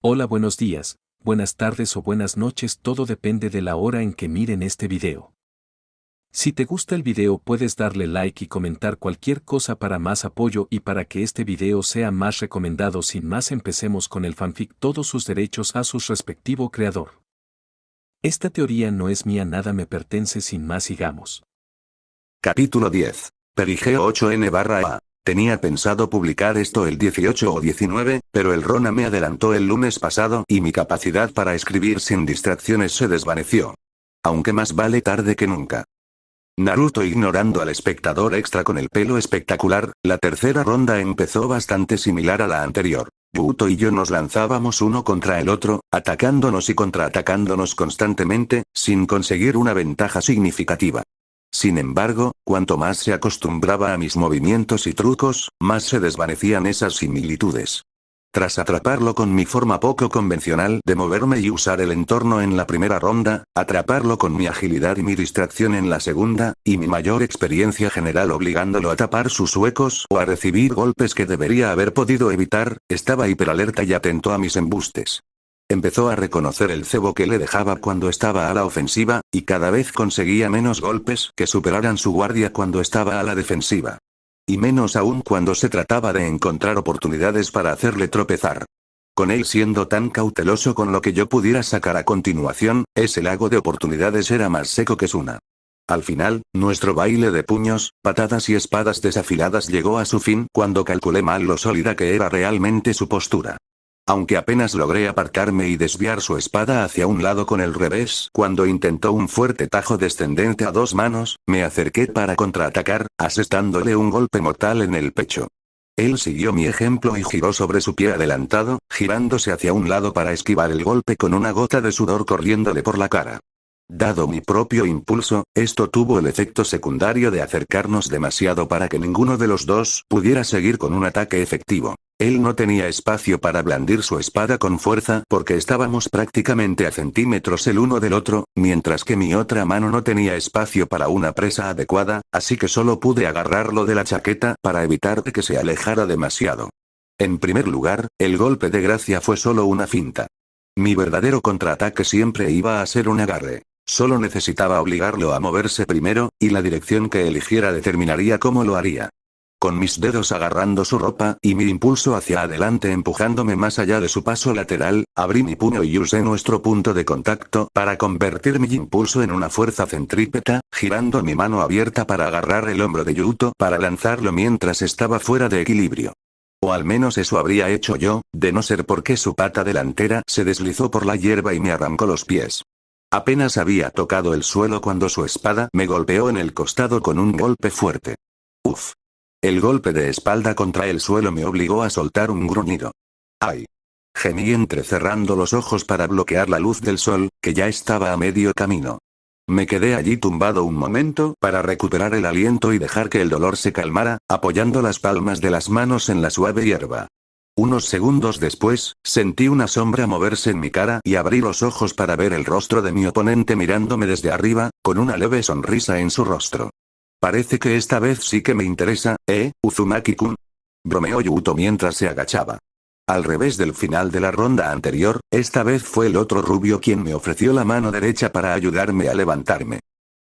Hola, buenos días, buenas tardes o buenas noches, todo depende de la hora en que miren este video. Si te gusta el video puedes darle like y comentar cualquier cosa para más apoyo y para que este video sea más recomendado. Sin más, empecemos con el fanfic. Todos sus derechos a su respectivo creador. Esta teoría no es mía, nada me pertenece. Sin más, sigamos. Capítulo 10. Perigeo 8N/A. Tenía pensado publicar esto el 18 o 19, pero el Rona me adelantó el lunes pasado y mi capacidad para escribir sin distracciones se desvaneció. Aunque más vale tarde que nunca. Naruto ignorando al espectador extra con el pelo espectacular. La tercera ronda empezó bastante similar a la anterior. Boruto y yo nos lanzábamos uno contra el otro, atacándonos y contraatacándonos constantemente, sin conseguir una ventaja significativa. Sin embargo, cuanto más se acostumbraba a mis movimientos y trucos, más se desvanecían esas similitudes. Tras atraparlo con mi forma poco convencional de moverme y usar el entorno en la primera ronda, atraparlo con mi agilidad y mi distracción en la segunda, y mi mayor experiencia general obligándolo a tapar sus huecos o a recibir golpes que debería haber podido evitar, estaba hiperalerta y atento a mis embustes. Empezó a reconocer el cebo que le dejaba cuando estaba a la ofensiva, y cada vez conseguía menos golpes que superaran su guardia cuando estaba a la defensiva. Y menos aún cuando se trataba de encontrar oportunidades para hacerle tropezar. Con él siendo tan cauteloso con lo que yo pudiera sacar a continuación, ese lago de oportunidades era más seco que Suna. Al final, nuestro baile de puños, patadas y espadas desafiladas llegó a su fin cuando calculé mal lo sólida que era realmente su postura. Aunque apenas logré apartarme y desviar su espada hacia un lado con el revés, cuando intentó un fuerte tajo descendente a dos manos, me acerqué para contraatacar, asestándole un golpe mortal en el pecho. Él siguió mi ejemplo y giró sobre su pie adelantado, girándose hacia un lado para esquivar el golpe con una gota de sudor corriéndole por la cara. Dado mi propio impulso, esto tuvo el efecto secundario de acercarnos demasiado para que ninguno de los dos pudiera seguir con un ataque efectivo. Él no tenía espacio para blandir su espada con fuerza porque estábamos prácticamente a centímetros el uno del otro, mientras que mi otra mano no tenía espacio para una presa adecuada, así que solo pude agarrarlo de la chaqueta para evitar que se alejara demasiado. En primer lugar, el golpe de gracia fue solo una finta. Mi verdadero contraataque siempre iba a ser un agarre. Solo necesitaba obligarlo a moverse primero, y la dirección que eligiera determinaría cómo lo haría. Con mis dedos agarrando su ropa y mi impulso hacia adelante empujándome más allá de su paso lateral, abrí mi puño y usé nuestro punto de contacto para convertir mi impulso en una fuerza centrípeta, girando mi mano abierta para agarrar el hombro de Yuto para lanzarlo mientras estaba fuera de equilibrio. O al menos eso habría hecho yo, de no ser porque su pata delantera se deslizó por la hierba y me arrancó los pies. Apenas había tocado el suelo cuando su espada me golpeó en el costado con un golpe fuerte. Uf. El golpe de espalda contra el suelo me obligó a soltar un gruñido. ¡Ay! Gemí entrecerrando los ojos para bloquear la luz del sol, que ya estaba a medio camino. Me quedé allí tumbado un momento para recuperar el aliento y dejar que el dolor se calmara, apoyando las palmas de las manos en la suave hierba. Unos segundos después, sentí una sombra moverse en mi cara y abrí los ojos para ver el rostro de mi oponente mirándome desde arriba, con una leve sonrisa en su rostro. Parece que esta vez sí que me interesa, Uzumaki-kun? Bromeó Yuto mientras se agachaba. Al revés del final de la ronda anterior, esta vez fue el otro rubio quien me ofreció la mano derecha para ayudarme a levantarme.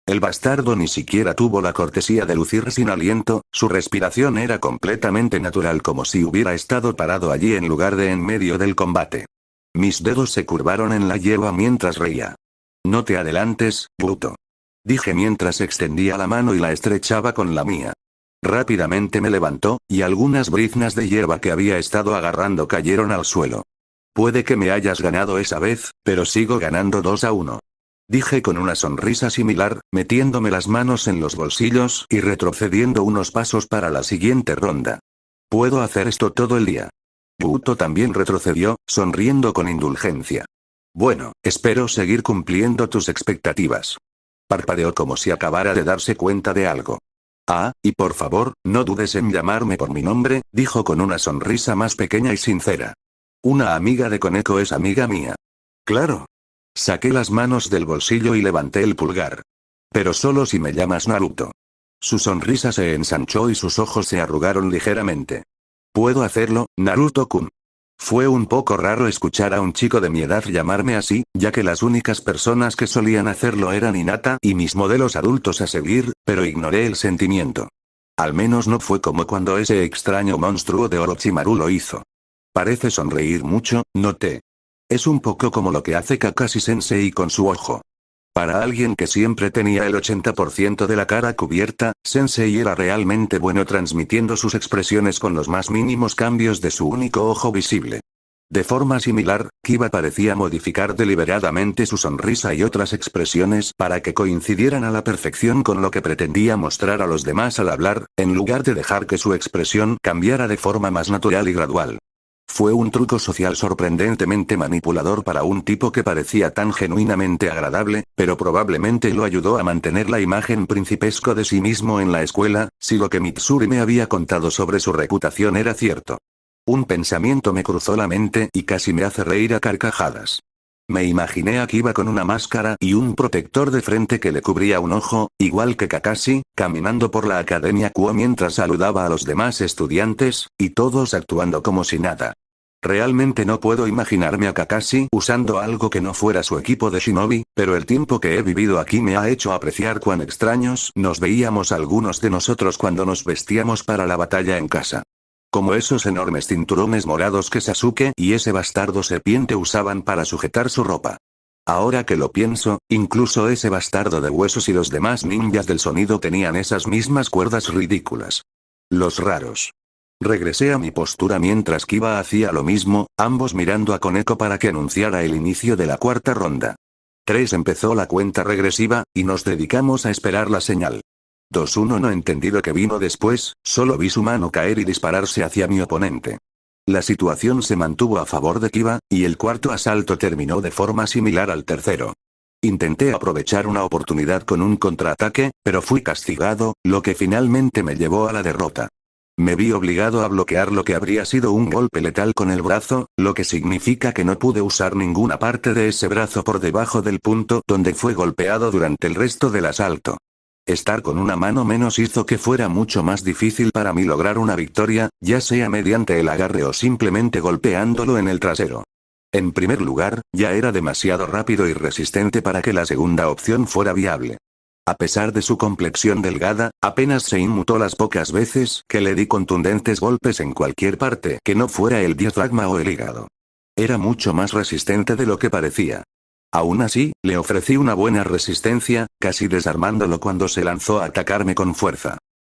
El bastardo ni siquiera tuvo la cortesía de lucir sin aliento, su respiración era completamente natural como si hubiera estado parado allí en lugar de en medio del combate. Mis dedos se curvaron en la hierba mientras reía. No te adelantes, Yuto. Dije mientras extendía la mano y la estrechaba con la mía. Rápidamente me levantó, y algunas briznas de hierba que había estado agarrando cayeron al suelo. Puede que me hayas ganado esa vez, pero sigo ganando 2-1. Dije con una sonrisa similar, metiéndome las manos en los bolsillos y retrocediendo unos pasos para la siguiente ronda. Puedo hacer esto todo el día. Yuto también retrocedió, sonriendo con indulgencia. Bueno, espero seguir cumpliendo tus expectativas. Parpadeó como si acabara de darse cuenta de algo. Ah, y por favor, no dudes en llamarme por mi nombre, dijo con una sonrisa más pequeña y sincera. Una amiga de Koneko es amiga mía. Claro. Saqué las manos del bolsillo y levanté el pulgar. Pero solo si me llamas Naruto. Su sonrisa se ensanchó y sus ojos se arrugaron ligeramente. Puedo hacerlo, Naruto-kun. Fue un poco raro escuchar a un chico de mi edad llamarme así, ya que las únicas personas que solían hacerlo eran Hinata y mis modelos adultos a seguir, pero ignoré el sentimiento. Al menos no fue como cuando ese extraño monstruo de Orochimaru lo hizo. Parece sonreír mucho, noté. Es un poco como lo que hace Kakashi Sensei con su ojo. Para alguien que siempre tenía el 80% de la cara cubierta, Sensei era realmente bueno transmitiendo sus expresiones con los más mínimos cambios de su único ojo visible. De forma similar, Kiba parecía modificar deliberadamente su sonrisa y otras expresiones para que coincidieran a la perfección con lo que pretendía mostrar a los demás al hablar, en lugar de dejar que su expresión cambiara de forma más natural y gradual. Fue un truco social sorprendentemente manipulador para un tipo que parecía tan genuinamente agradable, pero probablemente lo ayudó a mantener la imagen principesco de sí mismo en la escuela, si lo que Mitsuri me había contado sobre su reputación era cierto. Un pensamiento me cruzó la mente y casi me hace reír a carcajadas. Me imaginé a Kiba con una máscara y un protector de frente que le cubría un ojo, igual que Kakashi, caminando por la Academia Kuo mientras saludaba a los demás estudiantes, y todos actuando como si nada. Realmente no puedo imaginarme a Kakashi usando algo que no fuera su equipo de shinobi, pero el tiempo que he vivido aquí me ha hecho apreciar cuán extraños nos veíamos algunos de nosotros cuando nos vestíamos para la batalla en casa. Como esos enormes cinturones morados que Sasuke y ese bastardo serpiente usaban para sujetar su ropa. Ahora que lo pienso, incluso ese bastardo de huesos y los demás ninjas del sonido tenían esas mismas cuerdas ridículas. Los raros. Regresé a mi postura mientras Kiba hacía lo mismo, ambos mirando a Koneko para que anunciara el inicio de la cuarta ronda. 3 empezó la cuenta regresiva, y nos dedicamos a esperar la señal. 2-1 no entendí lo que vino después, solo vi su mano caer y dispararse hacia mi oponente. La situación se mantuvo a favor de Kiba, y el cuarto asalto terminó de forma similar al tercero. Intenté aprovechar una oportunidad con un contraataque, pero fui castigado, lo que finalmente me llevó a la derrota. Me vi obligado a bloquear lo que habría sido un golpe letal con el brazo, lo que significa que no pude usar ninguna parte de ese brazo por debajo del punto donde fue golpeado durante el resto del asalto. Estar con una mano menos hizo que fuera mucho más difícil para mí lograr una victoria, ya sea mediante el agarre o simplemente golpeándolo en el trasero. En primer lugar, ya era demasiado rápido y resistente para que la segunda opción fuera viable. A pesar de su complexión delgada, apenas se inmutó las pocas veces que le di contundentes golpes en cualquier parte que no fuera el diafragma o el hígado. Era mucho más resistente de lo que parecía. Aún así, le ofrecí una buena resistencia, casi desarmándolo cuando se lanzó a atacarme con fuerza.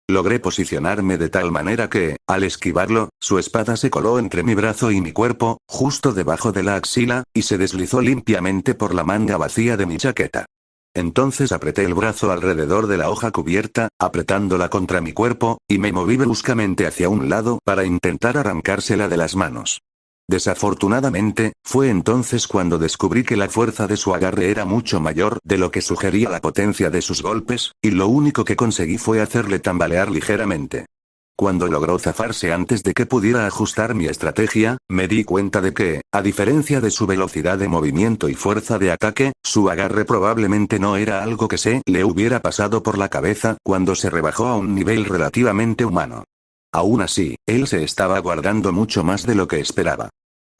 Logré posicionarme de tal manera que, al esquivarlo, su espada se coló entre mi brazo y mi cuerpo, justo debajo de la axila, y se deslizó limpiamente por la manga vacía de mi chaqueta. Entonces apreté el brazo alrededor de la hoja cubierta, apretándola contra mi cuerpo, y me moví bruscamente hacia un lado para intentar arrancársela de las manos. Desafortunadamente, fue entonces cuando descubrí que la fuerza de su agarre era mucho mayor de lo que sugería la potencia de sus golpes, y lo único que conseguí fue hacerle tambalear ligeramente. Cuando logró zafarse antes de que pudiera ajustar mi estrategia, me di cuenta de que, a diferencia de su velocidad de movimiento y fuerza de ataque, su agarre probablemente no era algo que se le hubiera pasado por la cabeza cuando se rebajó a un nivel relativamente humano. Aún así, él se estaba guardando mucho más de lo que esperaba.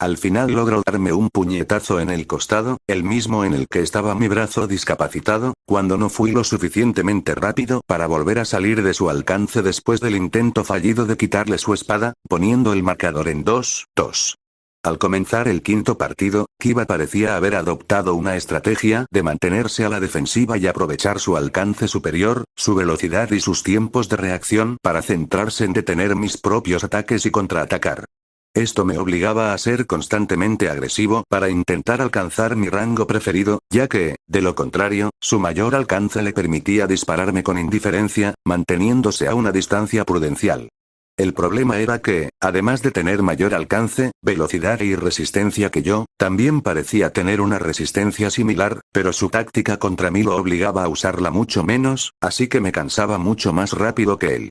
Al final logró darme un puñetazo en el costado, el mismo en el que estaba mi brazo discapacitado, cuando no fui lo suficientemente rápido para volver a salir de su alcance después del intento fallido de quitarle su espada, poniendo el marcador en 2-2. Al comenzar el quinto partido, Kiba parecía haber adoptado una estrategia de mantenerse a la defensiva y aprovechar su alcance superior, su velocidad y sus tiempos de reacción para centrarse en detener mis propios ataques y contraatacar. Esto me obligaba a ser constantemente agresivo para intentar alcanzar mi rango preferido, ya que, de lo contrario, su mayor alcance le permitía dispararme con indiferencia, manteniéndose a una distancia prudencial. El problema era que, además de tener mayor alcance, velocidad y resistencia que yo, también parecía tener una resistencia similar, pero su táctica contra mí lo obligaba a usarla mucho menos, así que me cansaba mucho más rápido que él.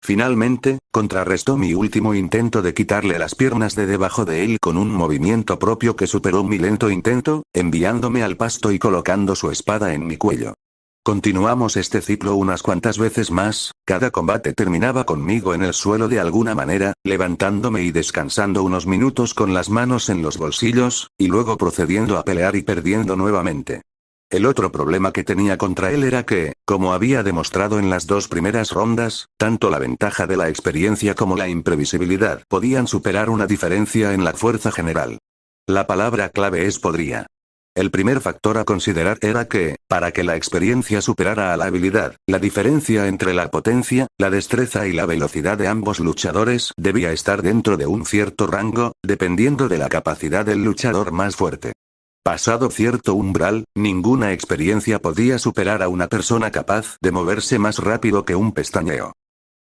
Finalmente, contrarrestó mi último intento de quitarle las piernas de debajo de él con un movimiento propio que superó mi lento intento, enviándome al pasto y colocando su espada en mi cuello. Continuamos este ciclo unas cuantas veces más, cada combate terminaba conmigo en el suelo de alguna manera, levantándome y descansando unos minutos con las manos en los bolsillos, y luego procediendo a pelear y perdiendo nuevamente. El otro problema que tenía contra él era que, como había demostrado en las dos primeras rondas, tanto la ventaja de la experiencia como la imprevisibilidad podían superar una diferencia en la fuerza general. La palabra clave es podría. El primer factor a considerar era que, para que la experiencia superara a la habilidad, la diferencia entre la potencia, la destreza y la velocidad de ambos luchadores debía estar dentro de un cierto rango, dependiendo de la capacidad del luchador más fuerte. Pasado cierto umbral, ninguna experiencia podía superar a una persona capaz de moverse más rápido que un pestañeo.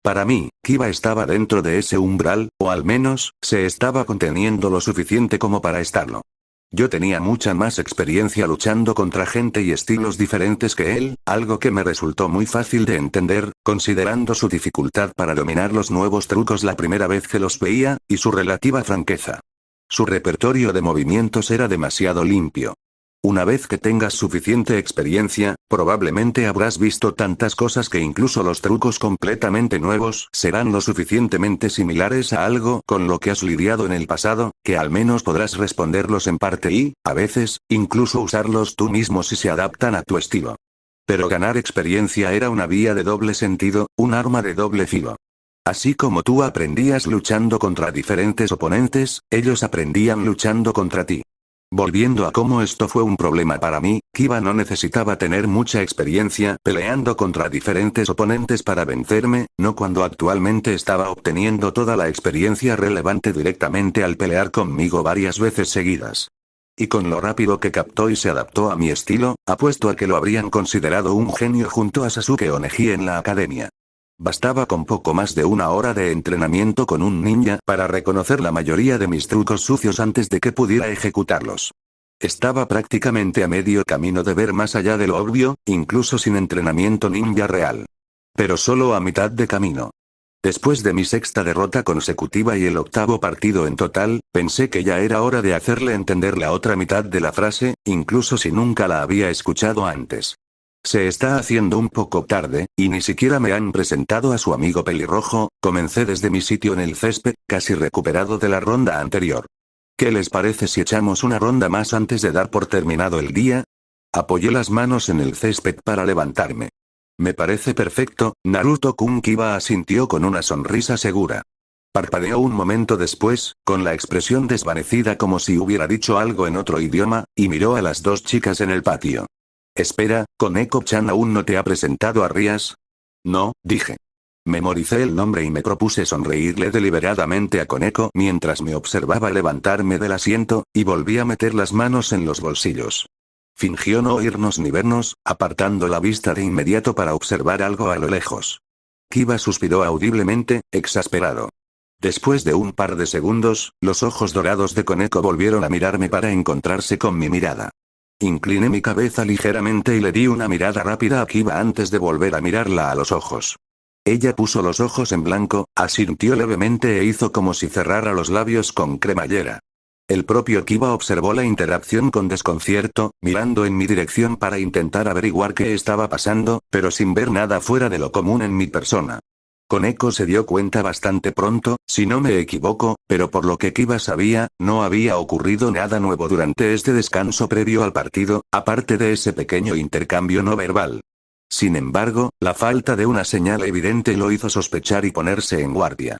Para mí, Kiba estaba dentro de ese umbral, o al menos, se estaba conteniendo lo suficiente como para estarlo. Yo tenía mucha más experiencia luchando contra gente y estilos diferentes que él, algo que me resultó muy fácil de entender, considerando su dificultad para dominar los nuevos trucos la primera vez que los veía, y su relativa franqueza. Su repertorio de movimientos era demasiado limpio. Una vez que tengas suficiente experiencia, probablemente habrás visto tantas cosas que incluso los trucos completamente nuevos serán lo suficientemente similares a algo con lo que has lidiado en el pasado, que al menos podrás responderlos en parte y, a veces, incluso usarlos tú mismo si se adaptan a tu estilo. Pero ganar experiencia era una vía de doble sentido, un arma de doble filo. Así como tú aprendías luchando contra diferentes oponentes, ellos aprendían luchando contra ti. Volviendo a cómo esto fue un problema para mí, Kiba no necesitaba tener mucha experiencia peleando contra diferentes oponentes para vencerme, no cuando actualmente estaba obteniendo toda la experiencia relevante directamente al pelear conmigo varias veces seguidas. Y con lo rápido que captó y se adaptó a mi estilo, apuesto a que lo habrían considerado un genio junto a Sasuke Oneji en la academia. Bastaba con poco más de una hora de entrenamiento con un ninja para reconocer la mayoría de mis trucos sucios antes de que pudiera ejecutarlos. Estaba prácticamente a medio camino de ver más allá de lo obvio, incluso sin entrenamiento ninja real. Pero solo a mitad de camino. Después de mi sexta derrota consecutiva y el octavo partido en total, pensé que ya era hora de hacerle entender la otra mitad de la frase, incluso si nunca la había escuchado antes. Se está haciendo un poco tarde, y ni siquiera me han presentado a su amigo pelirrojo. Comencé desde mi sitio en el césped, casi recuperado de la ronda anterior. ¿Qué les parece si echamos una ronda más antes de dar por terminado el día? Apoyé las manos en el césped para levantarme. Me parece perfecto, Naruto-kun. Kiba asintió con una sonrisa segura. Parpadeó un momento después, con la expresión desvanecida como si hubiera dicho algo en otro idioma, y miró a las dos chicas en el patio. Espera, ¿Koneko-chan aún no te ha presentado a Rias? No, dije. Memoricé el nombre y me propuse sonreírle deliberadamente a Koneko mientras me observaba levantarme del asiento, y volví a meter las manos en los bolsillos. Fingió no oírnos ni vernos, apartando la vista de inmediato para observar algo a lo lejos. Kiba suspiró audiblemente, exasperado. Después de un par de segundos, los ojos dorados de Koneko volvieron a mirarme para encontrarse con mi mirada. Incliné mi cabeza ligeramente y le di una mirada rápida a Kiba antes de volver a mirarla a los ojos. Ella puso los ojos en blanco, asintió levemente e hizo como si cerrara los labios con cremallera. El propio Kiba observó la interacción con desconcierto, mirando en mi dirección para intentar averiguar qué estaba pasando, pero sin ver nada fuera de lo común en mi persona. Koneko se dio cuenta bastante pronto, si no me equivoco, pero por lo que Kiba sabía, no había ocurrido nada nuevo durante este descanso previo al partido, aparte de ese pequeño intercambio no verbal. Sin embargo, la falta de una señal evidente lo hizo sospechar y ponerse en guardia.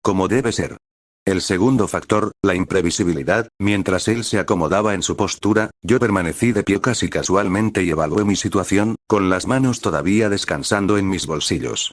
Como debe ser. El segundo factor, la imprevisibilidad, mientras él se acomodaba en su postura, yo permanecí de pie casi casualmente y evalué mi situación, con las manos todavía descansando en mis bolsillos.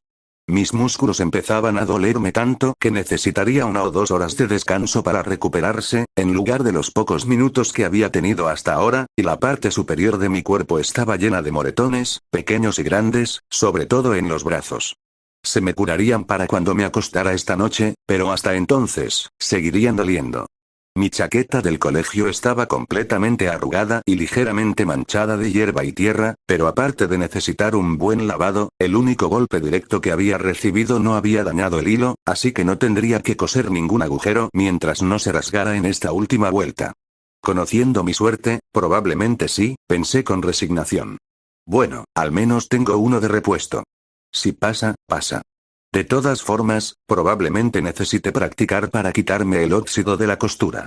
Mis músculos empezaban a dolerme tanto que necesitaría 1 o 2 horas de descanso para recuperarse, en lugar de los pocos minutos que había tenido hasta ahora, y la parte superior de mi cuerpo estaba llena de moretones, pequeños y grandes, sobre todo en los brazos. Se me curarían para cuando me acostara esta noche, pero hasta entonces, seguirían doliendo. Mi chaqueta del colegio estaba completamente arrugada y ligeramente manchada de hierba y tierra, pero aparte de necesitar un buen lavado, el único golpe directo que había recibido no había dañado el hilo, así que no tendría que coser ningún agujero mientras no se rasgara en esta última vuelta. Conociendo mi suerte, probablemente sí, pensé con resignación. Bueno, al menos tengo uno de repuesto. Si pasa, pasa. De todas formas, probablemente necesite practicar para quitarme el óxido de la costura.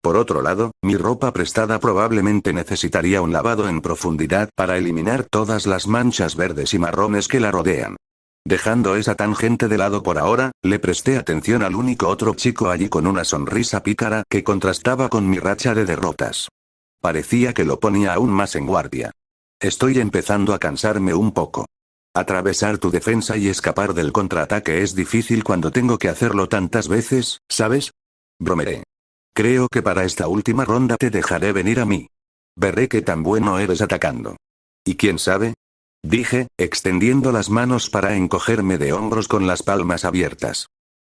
Por otro lado, mi ropa prestada probablemente necesitaría un lavado en profundidad para eliminar todas las manchas verdes y marrones que la rodean. Dejando esa tangente de lado por ahora, le presté atención al único otro chico allí con una sonrisa pícara que contrastaba con mi racha de derrotas. Parecía que lo ponía aún más en guardia. Estoy empezando a cansarme un poco. Atravesar tu defensa y escapar del contraataque es difícil cuando tengo que hacerlo tantas veces, ¿sabes? Bromeé. Creo que para esta última ronda te dejaré venir a mí. Veré qué tan bueno eres atacando. ¿Y quién sabe? Dije, extendiendo las manos para encogerme de hombros con las palmas abiertas.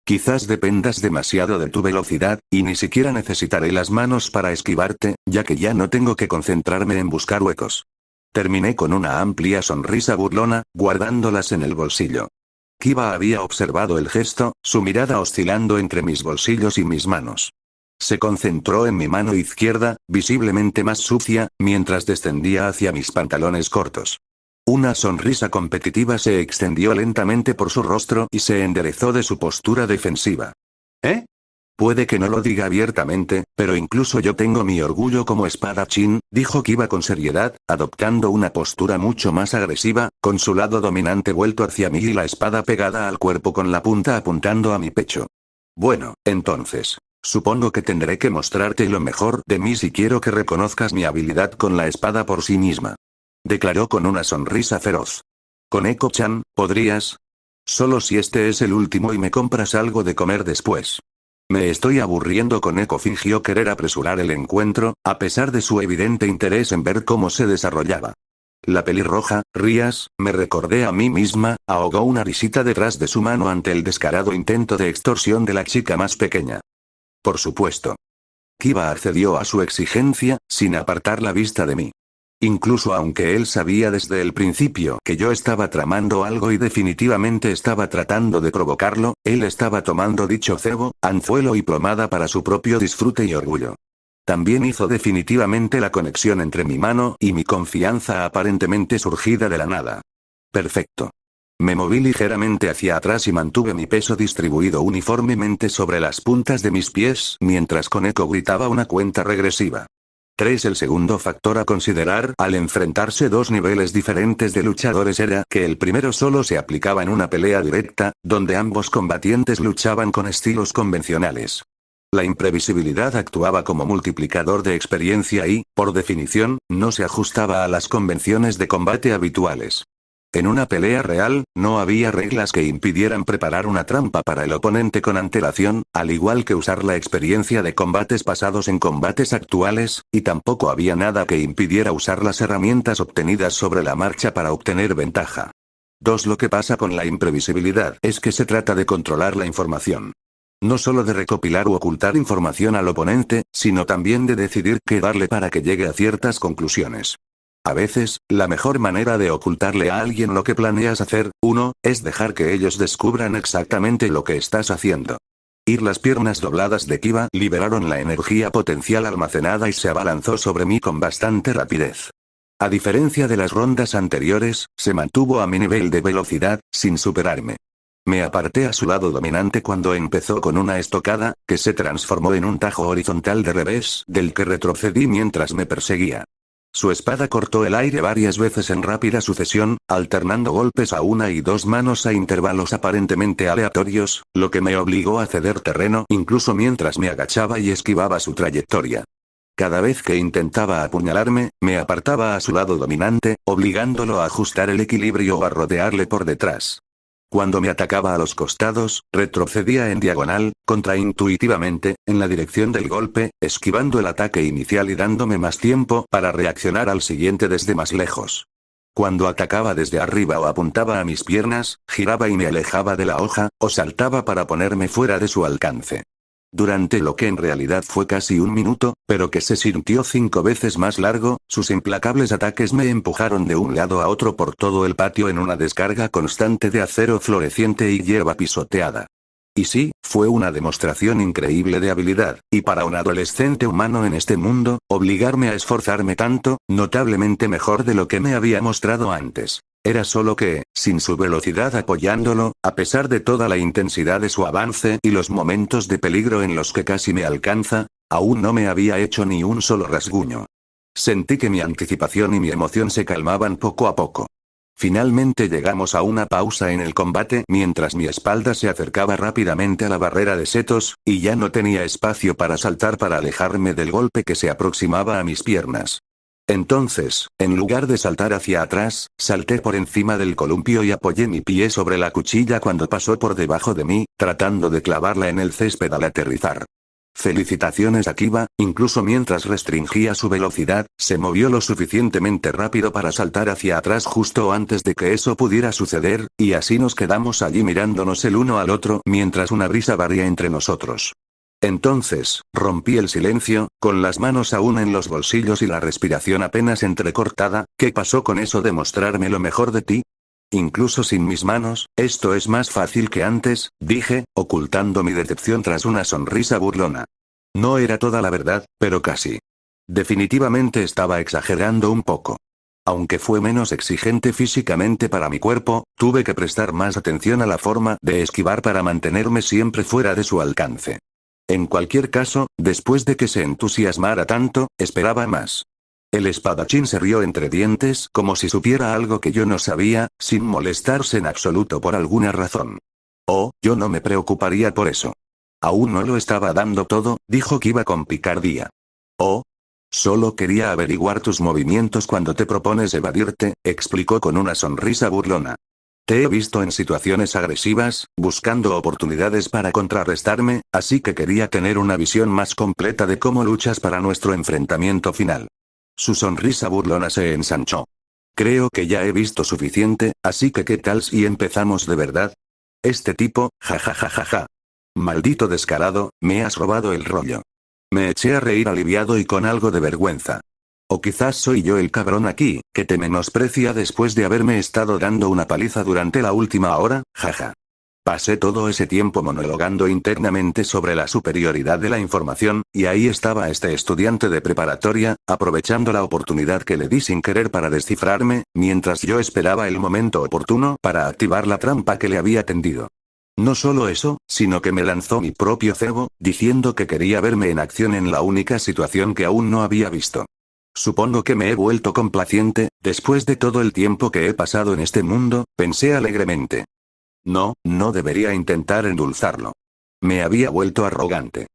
Quizás dependas demasiado de tu velocidad, y ni siquiera necesitaré las manos para esquivarte, ya que ya no tengo que concentrarme en buscar huecos. Terminé con una amplia sonrisa burlona, guardándolas en el bolsillo. Kiba había observado el gesto, su mirada oscilando entre mis bolsillos y mis manos. Se concentró en mi mano izquierda, visiblemente más sucia, mientras descendía hacia mis pantalones cortos. Una sonrisa competitiva se extendió lentamente por su rostro y se enderezó de su postura defensiva. ¿Eh? Puede que no lo diga abiertamente, pero incluso yo tengo mi orgullo como espadachín, dijo Kiba con seriedad, adoptando una postura mucho más agresiva, con su lado dominante vuelto hacia mí y la espada pegada al cuerpo con la punta apuntando a mi pecho. Bueno, entonces, supongo que tendré que mostrarte lo mejor de mí si quiero que reconozcas mi habilidad con la espada por sí misma. Declaró con una sonrisa feroz. Koneko-chan, ¿podrías? Solo si este es el último y me compras algo de comer después. Me estoy aburriendo. Koneko fingió querer apresurar el encuentro, a pesar de su evidente interés en ver cómo se desarrollaba. La pelirroja, Rías, me recordé a mí misma, ahogó una risita detrás de su mano ante el descarado intento de extorsión de la chica más pequeña. Por supuesto. Kiba accedió a su exigencia, sin apartar la vista de mí. Incluso aunque él sabía desde el principio que yo estaba tramando algo y definitivamente estaba tratando de provocarlo, él estaba tomando dicho cebo, anzuelo y plomada para su propio disfrute y orgullo. También hizo definitivamente la conexión entre mi mano y mi confianza aparentemente surgida de la nada. Perfecto. Me moví ligeramente hacia atrás y mantuve mi peso distribuido uniformemente sobre las puntas de mis pies mientras Koneko gritaba una cuenta regresiva. 3. El segundo factor a considerar al enfrentarse dos niveles diferentes de luchadores era que el primero solo se aplicaba en una pelea directa, donde ambos combatientes luchaban con estilos convencionales. La imprevisibilidad actuaba como multiplicador de experiencia y, por definición, no se ajustaba a las convenciones de combate habituales. En una pelea real, no había reglas que impidieran preparar una trampa para el oponente con antelación, al igual que usar la experiencia de combates basados en combates actuales, y tampoco había nada que impidiera usar las herramientas obtenidas sobre la marcha para obtener ventaja. 2. Lo que pasa con la imprevisibilidad es que se trata de controlar la información. No solo de recopilar u ocultar información al oponente, sino también de decidir qué darle para que llegue a ciertas conclusiones. A veces, la mejor manera de ocultarle a alguien lo que planeas hacer, 1, es dejar que ellos descubran exactamente lo que estás haciendo. Las piernas dobladas de Kiba liberaron la energía potencial almacenada y se abalanzó sobre mí con bastante rapidez. A diferencia de las rondas anteriores, se mantuvo a mi nivel de velocidad, sin superarme. Me aparté a su lado dominante cuando empezó con una estocada, que se transformó en un tajo horizontal de revés, del que retrocedí mientras me perseguía. Su espada cortó el aire varias veces en rápida sucesión, alternando golpes a una y dos manos a intervalos aparentemente aleatorios, lo que me obligó a ceder terreno incluso mientras me agachaba y esquivaba su trayectoria. Cada vez que intentaba apuñalarme, me apartaba a su lado dominante, obligándolo a ajustar el equilibrio o a rodearle por detrás. Cuando me atacaba a los costados, retrocedía en diagonal, contraintuitivamente, en la dirección del golpe, esquivando el ataque inicial y dándome más tiempo para reaccionar al siguiente desde más lejos. Cuando atacaba desde arriba o apuntaba a mis piernas, giraba y me alejaba de la hoja, o saltaba para ponerme fuera de su alcance. Durante lo que en realidad fue casi un minuto, pero que se sintió 5 veces más largo, sus implacables ataques me empujaron de un lado a otro por todo el patio en una descarga constante de acero floreciente y hierba pisoteada. Y sí, fue una demostración increíble de habilidad, y para un adolescente humano en este mundo, obligarme a esforzarme tanto, notablemente mejor de lo que me había mostrado antes. Era solo que, sin su velocidad apoyándolo, a pesar de toda la intensidad de su avance y los momentos de peligro en los que casi me alcanza, aún no me había hecho ni un solo rasguño. Sentí que mi anticipación y mi emoción se calmaban poco a poco. Finalmente llegamos a una pausa en el combate mientras mi espalda se acercaba rápidamente a la barrera de setos, y ya no tenía espacio para saltar para alejarme del golpe que se aproximaba a mis piernas. Entonces, en lugar de saltar hacia atrás, salté por encima del columpio y apoyé mi pie sobre la cuchilla cuando pasó por debajo de mí, tratando de clavarla en el césped al aterrizar. Felicitaciones a Kiba, incluso mientras restringía su velocidad, se movió lo suficientemente rápido para saltar hacia atrás justo antes de que eso pudiera suceder, y así nos quedamos allí mirándonos el uno al otro mientras una brisa barría entre nosotros. Entonces, rompí el silencio, con las manos aún en los bolsillos y la respiración apenas entrecortada. ¿Qué pasó con eso de mostrarme lo mejor de ti? Incluso sin mis manos, esto es más fácil que antes, dije, ocultando mi decepción tras una sonrisa burlona. No era toda la verdad, pero casi. Definitivamente estaba exagerando un poco. Aunque fue menos exigente físicamente para mi cuerpo, tuve que prestar más atención a la forma de esquivar para mantenerme siempre fuera de su alcance. En cualquier caso, después de que se entusiasmara tanto, esperaba más. El espadachín se rió entre dientes como si supiera algo que yo no sabía, sin molestarse en absoluto por alguna razón. Oh, yo no me preocuparía por eso. Aún no lo estaba dando todo, dijo Kiba con picardía. Oh. Solo quería averiguar tus movimientos cuando te propones evadirte, explicó con una sonrisa burlona. Te he visto en situaciones agresivas, buscando oportunidades para contrarrestarme, así que quería tener una visión más completa de cómo luchas para nuestro enfrentamiento final. Su sonrisa burlona se ensanchó. Creo que ya he visto suficiente, así que ¿qué tal si empezamos de verdad? Este tipo, jajajajaja. Maldito descarado, me has robado el rollo. Me eché a reír aliviado y con algo de vergüenza. O quizás soy yo el cabrón aquí, que te menosprecia después de haberme estado dando una paliza durante la última hora, jaja. Pasé todo ese tiempo monologando internamente sobre la superioridad de la información, y ahí estaba este estudiante de preparatoria, aprovechando la oportunidad que le di sin querer para descifrarme, mientras yo esperaba el momento oportuno para activar la trampa que le había tendido. No solo eso, sino que me lanzó mi propio cebo, diciendo que quería verme en acción en la única situación que aún no había visto. Supongo que me he vuelto complaciente, después de todo el tiempo que he pasado en este mundo, pensé alegremente. No, no debería intentar endulzarlo. Me había vuelto arrogante.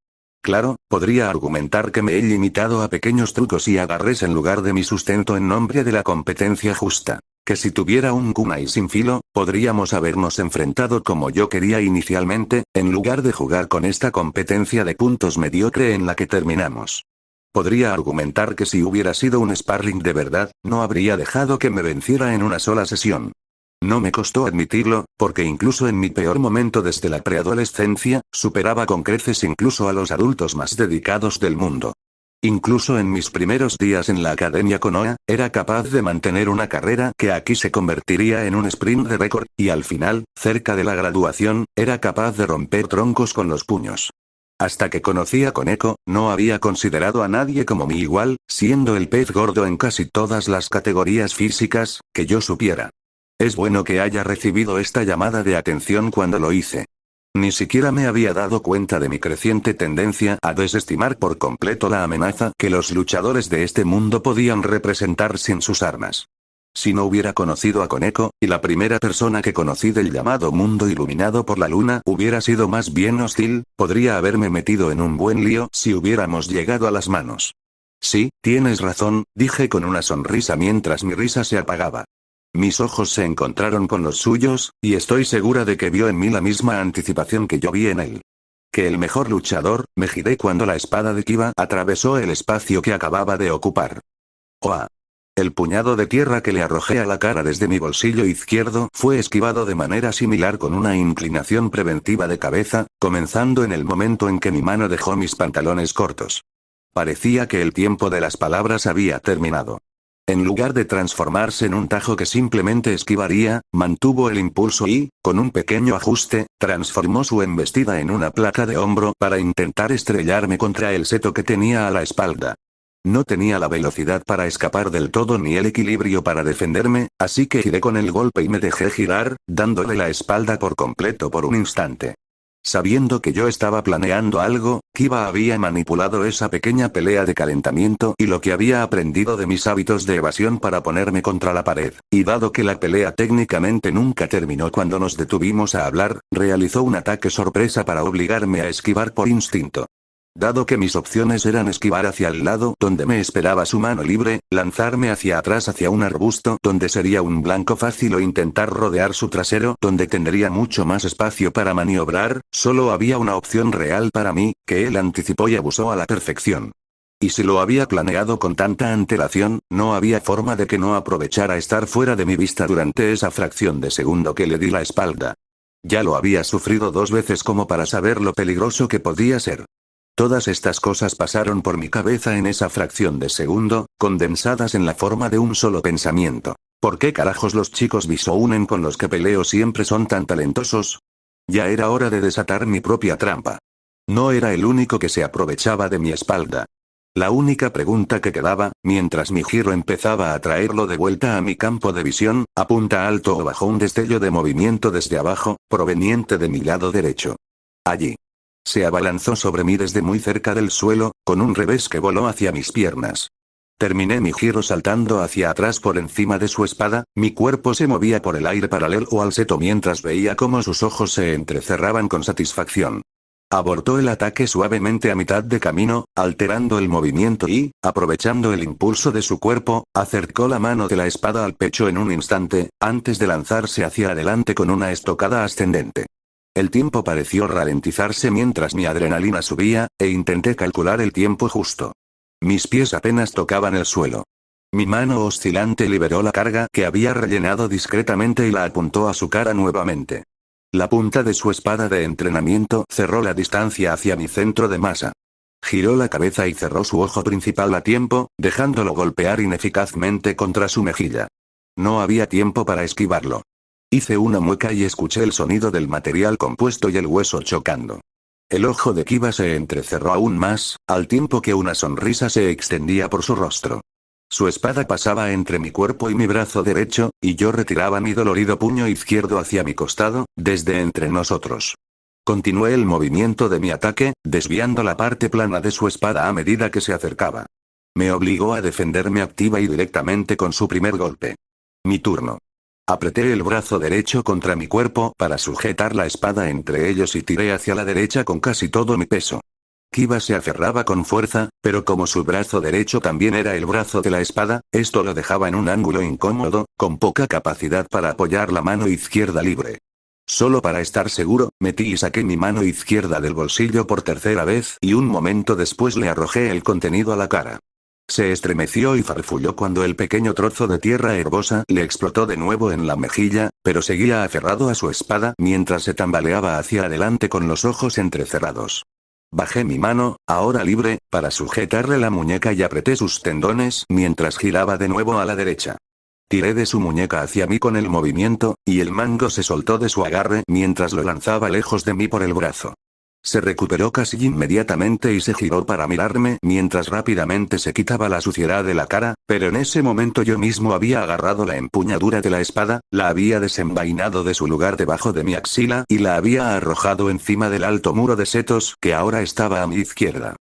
Claro, podría argumentar que me he limitado a pequeños trucos y agarres en lugar de mi sustento en nombre de la competencia justa. Que si tuviera un kunai sin filo, podríamos habernos enfrentado como yo quería inicialmente, en lugar de jugar con esta competencia de puntos mediocre en la que terminamos. Podría argumentar que si hubiera sido un sparring de verdad, no habría dejado que me venciera en una sola sesión. No me costó admitirlo, porque incluso en mi peor momento desde la preadolescencia, superaba con creces incluso a los adultos más dedicados del mundo. Incluso en mis primeros días en la Academia Konoha, era capaz de mantener una carrera que aquí se convertiría en un sprint de récord, y al final, cerca de la graduación, era capaz de romper troncos con los puños. Hasta que conocí a Koneko, no había considerado a nadie como mi igual, siendo el pez gordo en casi todas las categorías físicas, que yo supiera. Es bueno que haya recibido esta llamada de atención cuando lo hice. Ni siquiera me había dado cuenta de mi creciente tendencia a desestimar por completo la amenaza que los luchadores de este mundo podían representar sin sus armas. Si no hubiera conocido a Koneko, y la primera persona que conocí del llamado mundo iluminado por la luna hubiera sido más bien hostil, podría haberme metido en un buen lío si hubiéramos llegado a las manos. Sí, tienes razón, dije con una sonrisa mientras mi risa se apagaba. Mis ojos se encontraron con los suyos, y estoy segura de que vio en mí la misma anticipación que yo vi en él. Que el mejor luchador, me giré cuando la espada de Kiba atravesó el espacio que acababa de ocupar. ¡Oa! El puñado de tierra que le arrojé a la cara desde mi bolsillo izquierdo fue esquivado de manera similar con una inclinación preventiva de cabeza, comenzando en el momento en que mi mano dejó mis pantalones cortos. Parecía que el tiempo de las palabras había terminado. En lugar de transformarse en un tajo que simplemente esquivaría, mantuvo el impulso y, con un pequeño ajuste, transformó su embestida en una placa de hombro para intentar estrellarme contra el seto que tenía a la espalda. No tenía la velocidad para escapar del todo ni el equilibrio para defenderme, así que giré con el golpe y me dejé girar, dándole la espalda por completo por un instante. Sabiendo que yo estaba planeando algo, Kiba había manipulado esa pequeña pelea de calentamiento y lo que había aprendido de mis hábitos de evasión para ponerme contra la pared, y dado que la pelea técnicamente nunca terminó cuando nos detuvimos a hablar, realizó un ataque sorpresa para obligarme a esquivar por instinto. Dado que mis opciones eran esquivar hacia el lado donde me esperaba su mano libre, lanzarme hacia atrás hacia un arbusto donde sería un blanco fácil o intentar rodear su trasero donde tendría mucho más espacio para maniobrar, solo había una opción real para mí, que él anticipó y abusó a la perfección. Y si lo había planeado con tanta antelación, no había forma de que no aprovechara estar fuera de mi vista durante esa fracción de segundo que le di la espalda. Ya lo había sufrido 2 veces como para saber lo peligroso que podía ser. Todas estas cosas pasaron por mi cabeza en esa fracción de segundo, condensadas en la forma de un solo pensamiento. ¿Por qué carajos los chicos Bisounen con los que peleo siempre son tan talentosos? Ya era hora de desatar mi propia trampa. No era el único que se aprovechaba de mi espalda. La única pregunta que quedaba, mientras mi giro empezaba a traerlo de vuelta a mi campo de visión, apunta alto o bajo un destello de movimiento desde abajo, proveniente de mi lado derecho. Allí. Se abalanzó sobre mí desde muy cerca del suelo, con un revés que voló hacia mis piernas. Terminé mi giro saltando hacia atrás por encima de su espada, mi cuerpo se movía por el aire paralelo al seto mientras veía cómo sus ojos se entrecerraban con satisfacción. Abortó el ataque suavemente a mitad de camino, alterando el movimiento y, aprovechando el impulso de su cuerpo, acercó la mano de la espada al pecho en un instante, antes de lanzarse hacia adelante con una estocada ascendente. El tiempo pareció ralentizarse mientras mi adrenalina subía, e intenté calcular el tiempo justo. Mis pies apenas tocaban el suelo. Mi mano oscilante liberó la carga que había rellenado discretamente y la apuntó a su cara nuevamente. La punta de su espada de entrenamiento cerró la distancia hacia mi centro de masa. Giró la cabeza y cerró su ojo principal a tiempo, dejándolo golpear ineficazmente contra su mejilla. No había tiempo para esquivarlo. Hice una mueca y escuché el sonido del material compuesto y el hueso chocando. El ojo de Kiba se entrecerró aún más, al tiempo que una sonrisa se extendía por su rostro. Su espada pasaba entre mi cuerpo y mi brazo derecho, y yo retiraba mi dolorido puño izquierdo hacia mi costado, desde entre nosotros. Continué el movimiento de mi ataque, desviando la parte plana de su espada a medida que se acercaba. Me obligó a defenderme activa y directamente con su primer golpe. Mi turno. Apreté el brazo derecho contra mi cuerpo para sujetar la espada entre ellos y tiré hacia la derecha con casi todo mi peso. Kiba se aferraba con fuerza, pero como su brazo derecho también era el brazo de la espada, esto lo dejaba en un ángulo incómodo, con poca capacidad para apoyar la mano izquierda libre. Solo para estar seguro, metí y saqué mi mano izquierda del bolsillo por tercera vez y un momento después le arrojé el contenido a la cara. Se estremeció y farfulló cuando el pequeño trozo de tierra herbosa le explotó de nuevo en la mejilla, pero seguía aferrado a su espada mientras se tambaleaba hacia adelante con los ojos entrecerrados. Bajé mi mano, ahora libre, para sujetarle la muñeca y apreté sus tendones mientras giraba de nuevo a la derecha. Tiré de su muñeca hacia mí con el movimiento, y el mango se soltó de su agarre mientras lo lanzaba lejos de mí por el brazo. Se recuperó casi inmediatamente y se giró para mirarme mientras rápidamente se quitaba la suciedad de la cara, pero en ese momento yo mismo había agarrado la empuñadura de la espada, la había desenvainado de su lugar debajo de mi axila y la había arrojado encima del alto muro de setos que ahora estaba a mi izquierda.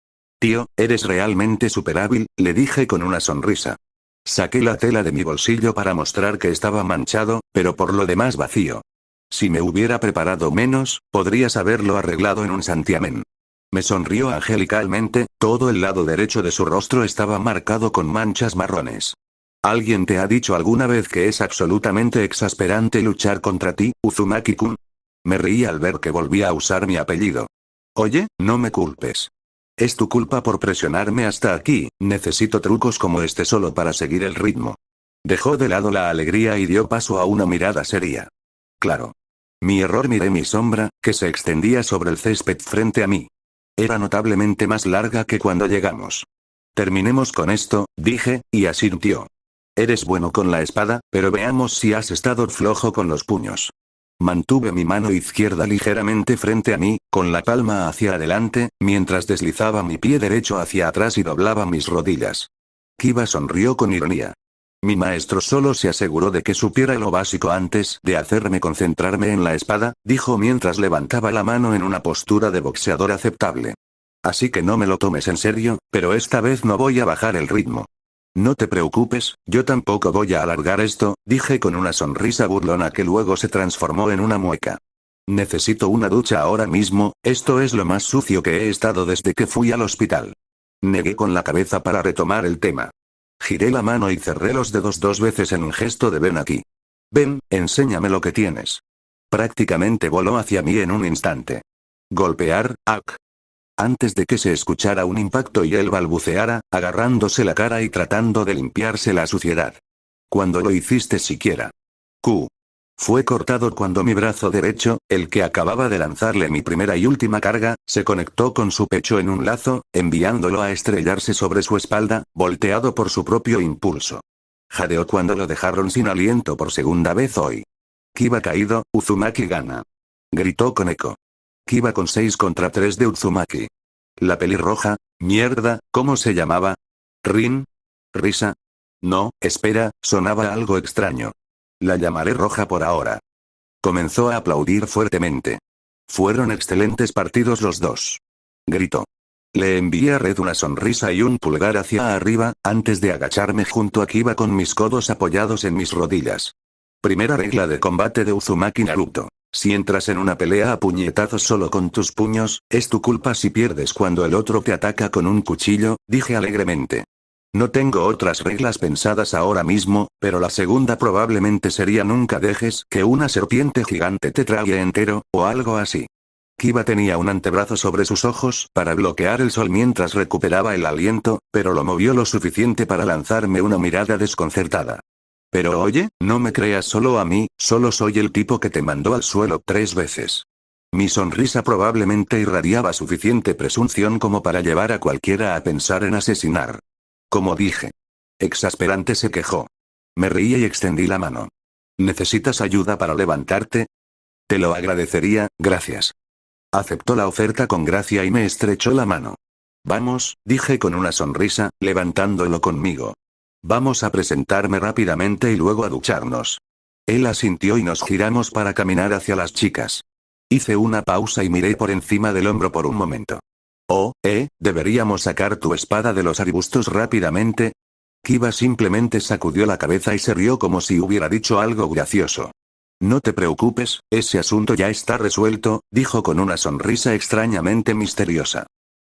Tío, eres realmente súper hábil, le dije con una sonrisa. Saqué la tela de mi bolsillo para mostrar que estaba manchado, pero por lo demás vacío. Si me hubiera preparado menos, podrías haberlo arreglado en un santiamén. Me sonrió angelicalmente, todo el lado derecho de su rostro estaba marcado con manchas marrones. ¿Alguien te ha dicho alguna vez que es absolutamente exasperante luchar contra ti, Uzumaki-kun? Me reí al ver que volvía a usar mi apellido. Oye, no me culpes. Es tu culpa por presionarme hasta aquí, necesito trucos como este solo para seguir el ritmo. Dejó de lado la alegría y dio paso a una mirada seria. Claro. Mi error, miré mi sombra, que se extendía sobre el césped frente a mí. Era notablemente más larga que cuando llegamos. Terminemos con esto, dije, y asintió. Eres bueno con la espada, pero veamos si has estado flojo con los puños. Mantuve mi mano izquierda ligeramente frente a mí, con la palma hacia adelante, mientras deslizaba mi pie derecho hacia atrás y doblaba mis rodillas. Kiba sonrió con ironía. Mi maestro solo se aseguró de que supiera lo básico antes de hacerme concentrarme en la espada, dijo mientras levantaba la mano en una postura de boxeador aceptable. Así que no me lo tomes en serio, pero esta vez no voy a bajar el ritmo. No te preocupes, yo tampoco voy a alargar esto, dije con una sonrisa burlona que luego se transformó en una mueca. Necesito una ducha ahora mismo, esto es lo más sucio que he estado desde que fui al hospital. Negué con la cabeza para retomar el tema. Giré la mano y cerré los dedos 2 veces en un gesto de ven aquí. Ven, enséñame lo que tienes. Prácticamente voló hacia mí en un instante. Golpear, ¡ac! Antes de que se escuchara un impacto y él balbuceara, agarrándose la cara y tratando de limpiarse la suciedad. ¿Cuándo lo hiciste siquiera? Q. Fue cortado cuando mi brazo derecho, el que acababa de lanzarle mi primera y última carga, se conectó con su pecho en un lazo, enviándolo a estrellarse sobre su espalda, volteado por su propio impulso. Jadeó cuando lo dejaron sin aliento por segunda vez hoy. Kiba caído, Uzumaki gana. Gritó con eco. Kiba con 6 contra 3 de Uzumaki. La pelirroja, mierda, ¿cómo se llamaba? ¿Rin? ¿Risa? No, espera, sonaba algo extraño. La llamaré roja por ahora. Comenzó a aplaudir fuertemente. Fueron excelentes partidos los dos. Gritó. Le envié a Red una sonrisa y un pulgar hacia arriba, antes de agacharme junto a Kiba con mis codos apoyados en mis rodillas. Primera regla de combate de Uzumaki Naruto. Si entras en una pelea a puñetazos solo con tus puños, es tu culpa si pierdes cuando el otro te ataca con un cuchillo, dije alegremente. No tengo otras reglas pensadas ahora mismo, pero la segunda probablemente sería nunca dejes que una serpiente gigante te trague entero, o algo así. Kiba tenía un antebrazo sobre sus ojos para bloquear el sol mientras recuperaba el aliento, pero lo movió lo suficiente para lanzarme una mirada desconcertada. Pero oye, no me creas solo a mí, solo soy el tipo que te mandó al suelo 3 veces. Mi sonrisa probablemente irradiaba suficiente presunción como para llevar a cualquiera a pensar en asesinar. Como dije. Exasperante se quejó. Me reí y extendí la mano. ¿Necesitas ayuda para levantarte? Te lo agradecería, gracias. Aceptó la oferta con gracia y me estrechó la mano. Vamos, dije con una sonrisa, levantándolo conmigo. Vamos a presentarme rápidamente y luego a ducharnos. Él asintió y nos giramos para caminar hacia las chicas. Hice una pausa y miré por encima del hombro por un momento. ¿Deberíamos sacar tu espada de los arbustos rápidamente? Kiba simplemente sacudió la cabeza y se rió como si hubiera dicho algo gracioso. No te preocupes, ese asunto ya está resuelto, dijo con una sonrisa extrañamente misteriosa.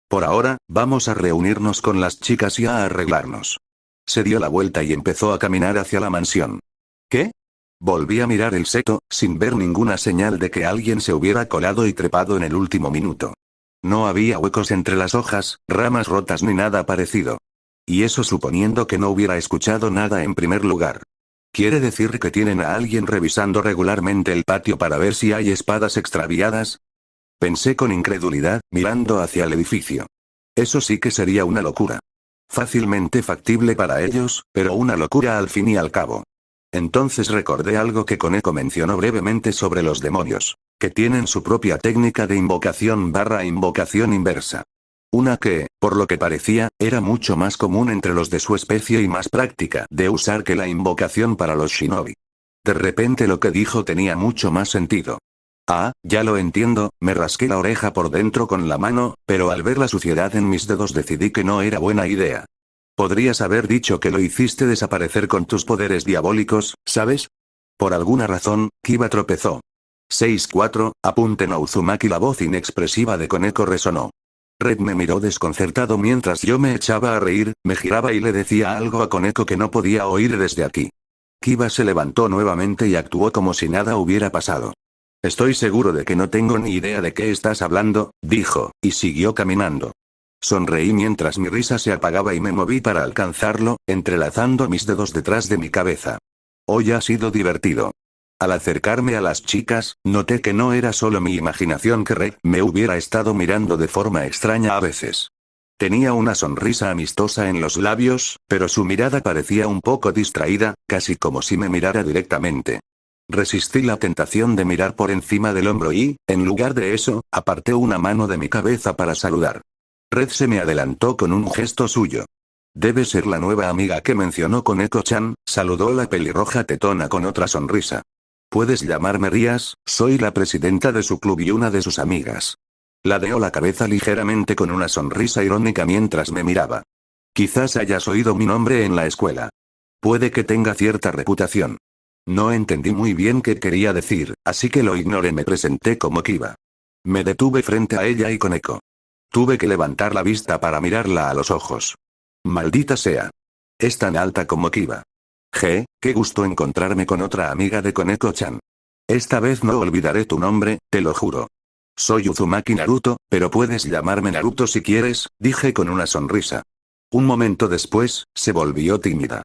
Por ahora, vamos a reunirnos con las chicas y a arreglarnos. Se dio la vuelta y empezó a caminar hacia la mansión. ¿Qué? Volví a mirar el seto, sin ver ninguna señal de que alguien se hubiera colado y trepado en el último minuto. No había huecos entre las hojas, ramas rotas ni nada parecido. Y eso suponiendo que no hubiera escuchado nada en primer lugar. ¿Quiere decir que tienen a alguien revisando regularmente el patio para ver si hay espadas extraviadas? Pensé con incredulidad, mirando hacia el edificio. Eso sí que sería una locura. Fácilmente factible para ellos, pero una locura al fin y al cabo. Entonces recordé algo que Koneko mencionó brevemente sobre los demonios, que tienen su propia técnica de invocación inversa. Una que, por lo que parecía, era mucho más común entre los de su especie y más práctica de usar que la invocación para los shinobi. De repente lo que dijo tenía mucho más sentido. Ah, ya lo entiendo, me rasqué la oreja por dentro con la mano, pero al ver la suciedad en mis dedos decidí que no era buena idea. Podrías haber dicho que lo hiciste desaparecer con tus poderes diabólicos, ¿sabes? Por alguna razón, Kiba tropezó. 6-4, apunten a Uzumaki. La voz inexpresiva de Koneko resonó. Red me miró desconcertado mientras yo me echaba a reír, me giraba y le decía algo a Koneko que no podía oír desde aquí. Kiba se levantó nuevamente y actuó como si nada hubiera pasado. Estoy seguro de que no tengo ni idea de qué estás hablando, dijo, y siguió caminando. Sonreí mientras mi risa se apagaba y me moví para alcanzarlo, entrelazando mis dedos detrás de mi cabeza. Hoy ha sido divertido. Al acercarme a las chicas, noté que no era solo mi imaginación que Red me hubiera estado mirando de forma extraña a veces. Tenía una sonrisa amistosa en los labios, pero su mirada parecía un poco distraída, casi como si me mirara directamente. Resistí la tentación de mirar por encima del hombro y, en lugar de eso, aparté una mano de mi cabeza para saludar. Red se me adelantó con un gesto suyo. Debe ser la nueva amiga que mencionó Koneko-chan, saludó la pelirroja tetona con otra sonrisa. Puedes llamarme Rías, soy la presidenta de su club y una de sus amigas. Ladeó la cabeza ligeramente con una sonrisa irónica mientras me miraba. Quizás hayas oído mi nombre en la escuela. Puede que tenga cierta reputación. No entendí muy bien qué quería decir, así que lo ignoré. Me presenté como Kiba. Me detuve frente a ella y Koneko. Tuve que levantar la vista para mirarla a los ojos. Maldita sea. Es tan alta como Kiba. Qué gusto encontrarme con otra amiga de Koneko-chan. Esta vez no olvidaré tu nombre, te lo juro. Soy Uzumaki Naruto, pero puedes llamarme Naruto si quieres, dije con una sonrisa. Un momento después, se volvió tímida.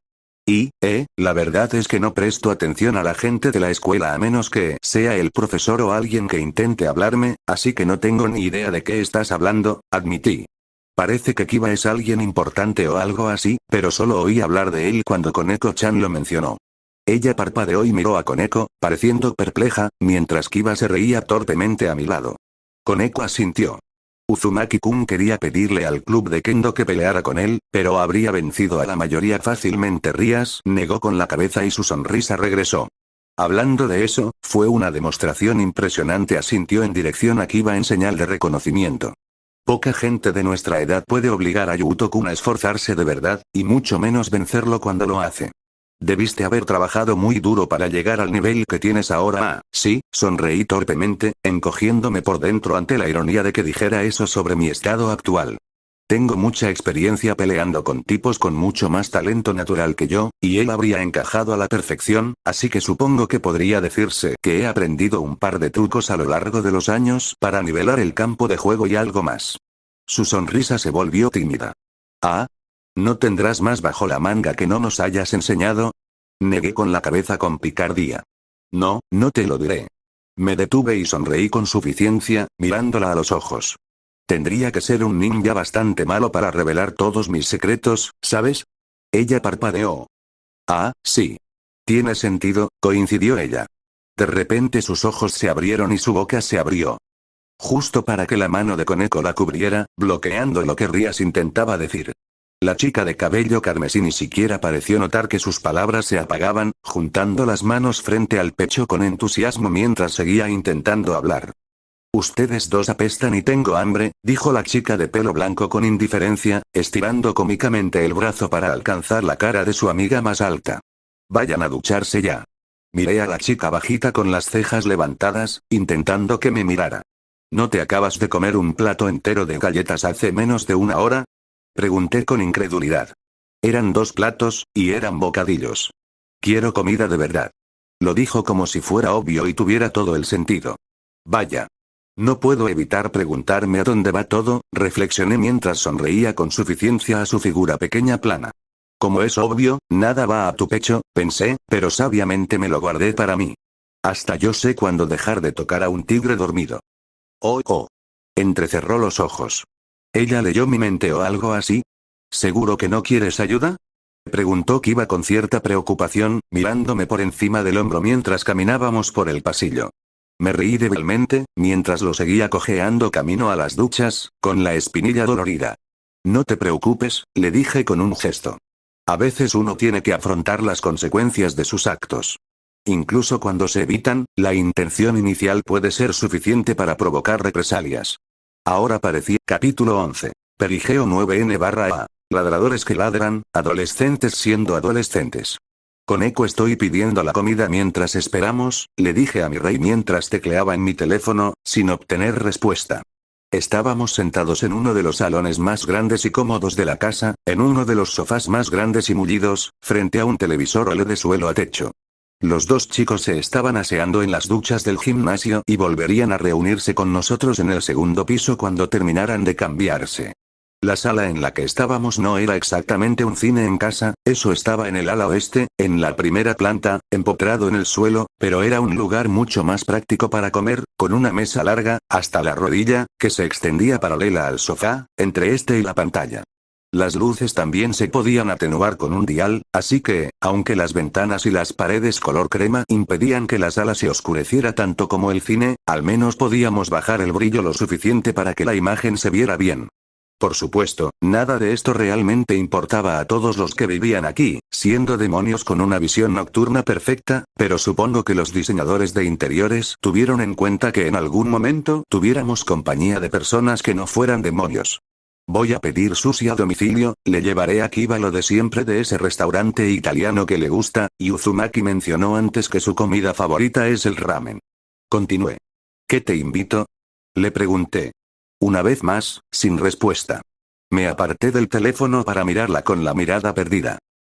La verdad es que no presto atención a la gente de la escuela a menos que sea el profesor o alguien que intente hablarme, así que no tengo ni idea de qué estás hablando, admití. Parece que Kiba es alguien importante o algo así, pero solo oí hablar de él cuando Koneko-chan lo mencionó. Ella parpadeó y miró a Koneko, pareciendo perpleja, mientras Kiba se reía torpemente a mi lado. Koneko asintió. Uzumaki-kun quería pedirle al club de Kendo que peleara con él, pero habría vencido a la mayoría fácilmente. Rías negó con la cabeza y su sonrisa regresó. Hablando de eso, fue una demostración impresionante. Asintió en dirección a Kiba en señal de reconocimiento. Poca gente de nuestra edad puede obligar a Yuto-kun a esforzarse de verdad, y mucho menos vencerlo cuando lo hace. Debiste haber trabajado muy duro para llegar al nivel que tienes ahora. Sí, sonreí torpemente, encogiéndome por dentro ante la ironía de que dijera eso sobre mi estado actual. Tengo mucha experiencia peleando con tipos con mucho más talento natural que yo, y él habría encajado a la perfección, así que supongo que podría decirse que he aprendido un par de trucos a lo largo de los años para nivelar el campo de juego y algo más. Su sonrisa se volvió tímida. ¿No tendrás más bajo la manga que no nos hayas enseñado? Negué con la cabeza con picardía. No te lo diré. Me detuve y sonreí con suficiencia, mirándola a los ojos. Tendría que ser un ninja bastante malo para revelar todos mis secretos, ¿sabes? Ella parpadeó. Sí. Tiene sentido, coincidió ella. De repente sus ojos se abrieron y su boca se abrió. Justo para que la mano de Koneko la cubriera, bloqueando lo que Rías intentaba decir. La chica de cabello carmesí ni siquiera pareció notar que sus palabras se apagaban, juntando las manos frente al pecho con entusiasmo mientras seguía intentando hablar. Ustedes dos apestan y tengo hambre, dijo la chica de pelo blanco con indiferencia, estirando cómicamente el brazo para alcanzar la cara de su amiga más alta. Vayan a ducharse ya. Miré a la chica bajita con las cejas levantadas, intentando que me mirara. ¿No te acabas de comer un plato entero de galletas hace menos de una hora? Pregunté con incredulidad. Eran 2 platos, y eran bocadillos. Quiero comida de verdad. Lo dijo como si fuera obvio y tuviera todo el sentido. Vaya. No puedo evitar preguntarme a dónde va todo, reflexioné mientras sonreía con suficiencia a su figura pequeña plana. Como es obvio, nada va a tu pecho, pensé, pero sabiamente me lo guardé para mí. Hasta yo sé cuándo dejar de tocar a un tigre dormido. Entrecerró los ojos. ¿Ella leyó mi mente o algo así? ¿Seguro que no quieres ayuda? Preguntó Kiba con cierta preocupación, mirándome por encima del hombro mientras caminábamos por el pasillo. Me reí débilmente, mientras lo seguía cojeando camino a las duchas, con la espinilla dolorida. No te preocupes, le dije con un gesto. A veces uno tiene que afrontar las consecuencias de sus actos. Incluso cuando se evitan, la intención inicial puede ser suficiente para provocar represalias. Ahora parecía. Capítulo 11. Perigeo 9N/A. Ladradores que ladran, adolescentes siendo adolescentes. Koneko, estoy pidiendo la comida mientras esperamos, le dije a mi rey mientras tecleaba en mi teléfono, sin obtener respuesta. Estábamos sentados en uno de los salones más grandes y cómodos de la casa, en uno de los sofás más grandes y mullidos, frente a un televisor OLED de suelo a techo. Los 2 chicos se estaban aseando en las duchas del gimnasio y volverían a reunirse con nosotros en el segundo piso cuando terminaran de cambiarse. La sala en la que estábamos no era exactamente un cine en casa, eso estaba en el ala oeste, en la primera planta, empotrado en el suelo, pero era un lugar mucho más práctico para comer, con una mesa larga, hasta la rodilla, que se extendía paralela al sofá, entre este y la pantalla. Las luces también se podían atenuar con un dial, así que, aunque las ventanas y las paredes color crema impedían que la sala se oscureciera tanto como el cine, al menos podíamos bajar el brillo lo suficiente para que la imagen se viera bien. Por supuesto, nada de esto realmente importaba a todos los que vivían aquí, siendo demonios con una visión nocturna perfecta, pero supongo que los diseñadores de interiores tuvieron en cuenta que en algún momento tuviéramos compañía de personas que no fueran demonios. Voy a pedir sushi a domicilio, le llevaré a Kiba lo de siempre de ese restaurante italiano que le gusta, y Uzumaki mencionó antes que su comida favorita es el ramen. Continué. ¿Qué te invito? Le pregunté. Una vez más, sin respuesta. Me aparté del teléfono para mirarla con la mirada perdida.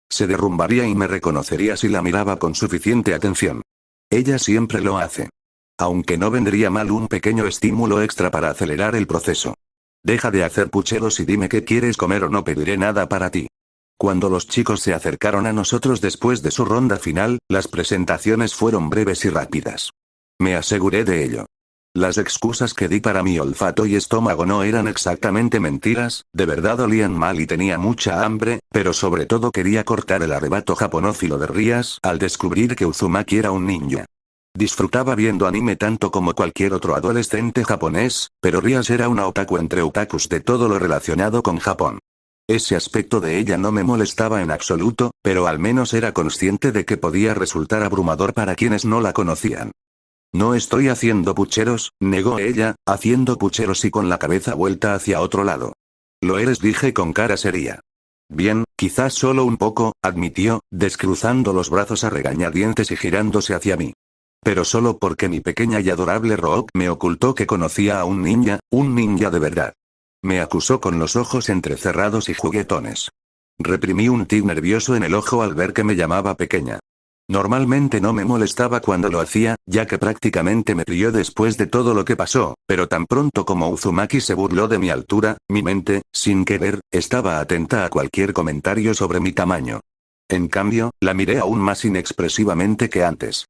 Se derrumbaría y me reconocería si la miraba con suficiente atención. Ella siempre lo hace. Aunque no vendría mal un pequeño estímulo extra para acelerar el proceso. Deja de hacer pucheros y dime qué quieres comer o no pediré nada para ti. Cuando los chicos se acercaron a nosotros después de su ronda final, las presentaciones fueron breves y rápidas. Me aseguré de ello. Las excusas que di para mi olfato y estómago no eran exactamente mentiras, de verdad olían mal y tenía mucha hambre, pero sobre todo quería cortar el arrebato japonófilo de Rías al descubrir que Uzumaki era un ninja. Disfrutaba viendo anime tanto como cualquier otro adolescente japonés, pero Rías era una otaku entre otakus de todo lo relacionado con Japón. Ese aspecto de ella no me molestaba en absoluto, pero al menos era consciente de que podía resultar abrumador para quienes no la conocían. No estoy haciendo pucheros, negó ella, haciendo pucheros y con la cabeza vuelta hacia otro lado. Lo eres, dije con cara seria. Bien, quizás solo un poco, admitió, descruzando los brazos a regañadientes y girándose hacia mí. Pero solo porque mi pequeña y adorable Rook me ocultó que conocía a un ninja de verdad. Me acusó con los ojos entrecerrados y juguetones. Reprimí un tic nervioso en el ojo al ver que me llamaba pequeña. Normalmente no me molestaba cuando lo hacía, ya que prácticamente me crió después de todo lo que pasó, pero tan pronto como Uzumaki se burló de mi altura, mi mente, sin querer, estaba atenta a cualquier comentario sobre mi tamaño. En cambio, la miré aún más inexpresivamente que antes.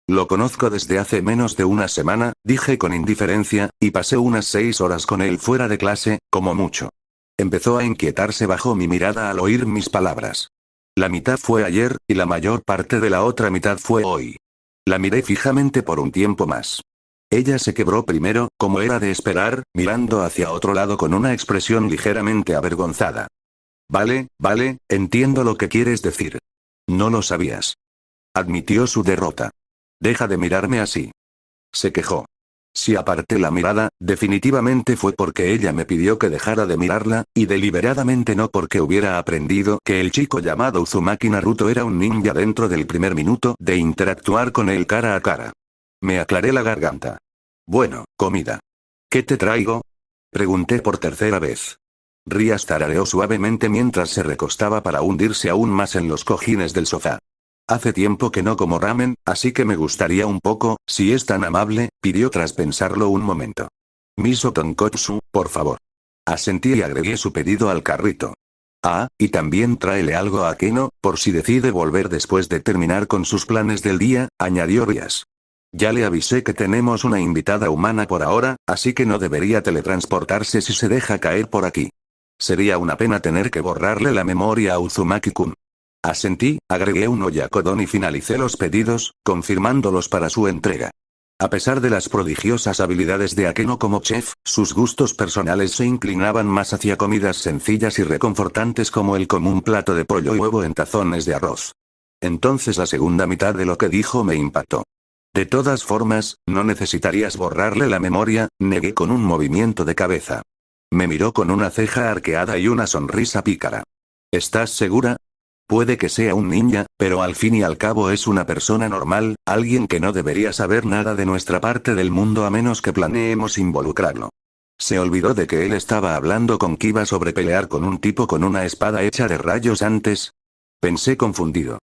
Lo conozco desde hace menos de una semana, dije con indiferencia, y pasé unas 6 horas con él fuera de clase, como mucho. Empezó a inquietarse bajo mi mirada al oír mis palabras. La mitad fue ayer, y la mayor parte de la otra mitad fue hoy. La miré fijamente por un tiempo más. Ella se quebró primero, como era de esperar, mirando hacia otro lado con una expresión ligeramente avergonzada. Vale, entiendo lo que quieres decir. No lo sabías. Admitió su derrota. Deja de mirarme así. Se quejó. Si aparté la mirada, definitivamente fue porque ella me pidió que dejara de mirarla, y deliberadamente no porque hubiera aprendido que el chico llamado Uzumaki Naruto era un ninja dentro del primer minuto de interactuar con él cara a cara. Me aclaré la garganta. Bueno, comida. ¿Qué te traigo? Pregunté por tercera vez. Rías tarareó suavemente mientras se recostaba para hundirse aún más en los cojines del sofá. Hace tiempo que no como ramen, así que me gustaría un poco, si es tan amable, pidió tras pensarlo un momento. Miso tonkotsu, por favor. Asentí y agregué su pedido al carrito. Ah, y también tráele algo a Keno, por si decide volver después de terminar con sus planes del día, añadió Rías. Ya le avisé que tenemos una invitada humana por ahora, así que no debería teletransportarse si se deja caer por aquí. Sería una pena tener que borrarle la memoria a Uzumaki-kun. Asentí, agregué un oyakodon y finalicé los pedidos, confirmándolos para su entrega. A pesar de las prodigiosas habilidades de Akeno como chef, sus gustos personales se inclinaban más hacia comidas sencillas y reconfortantes como el común plato de pollo y huevo en tazones de arroz. Entonces la segunda mitad de lo que dijo me impactó. De todas formas, no necesitarías borrarle la memoria, negué con un movimiento de cabeza. Me miró con una ceja arqueada y una sonrisa pícara. ¿Estás segura? Puede que sea un ninja, pero al fin y al cabo es una persona normal, alguien que no debería saber nada de nuestra parte del mundo a menos que planeemos involucrarlo. Se olvidó de que él estaba hablando con Kiba sobre pelear con un tipo con una espada hecha de rayos antes. Pensé confundido.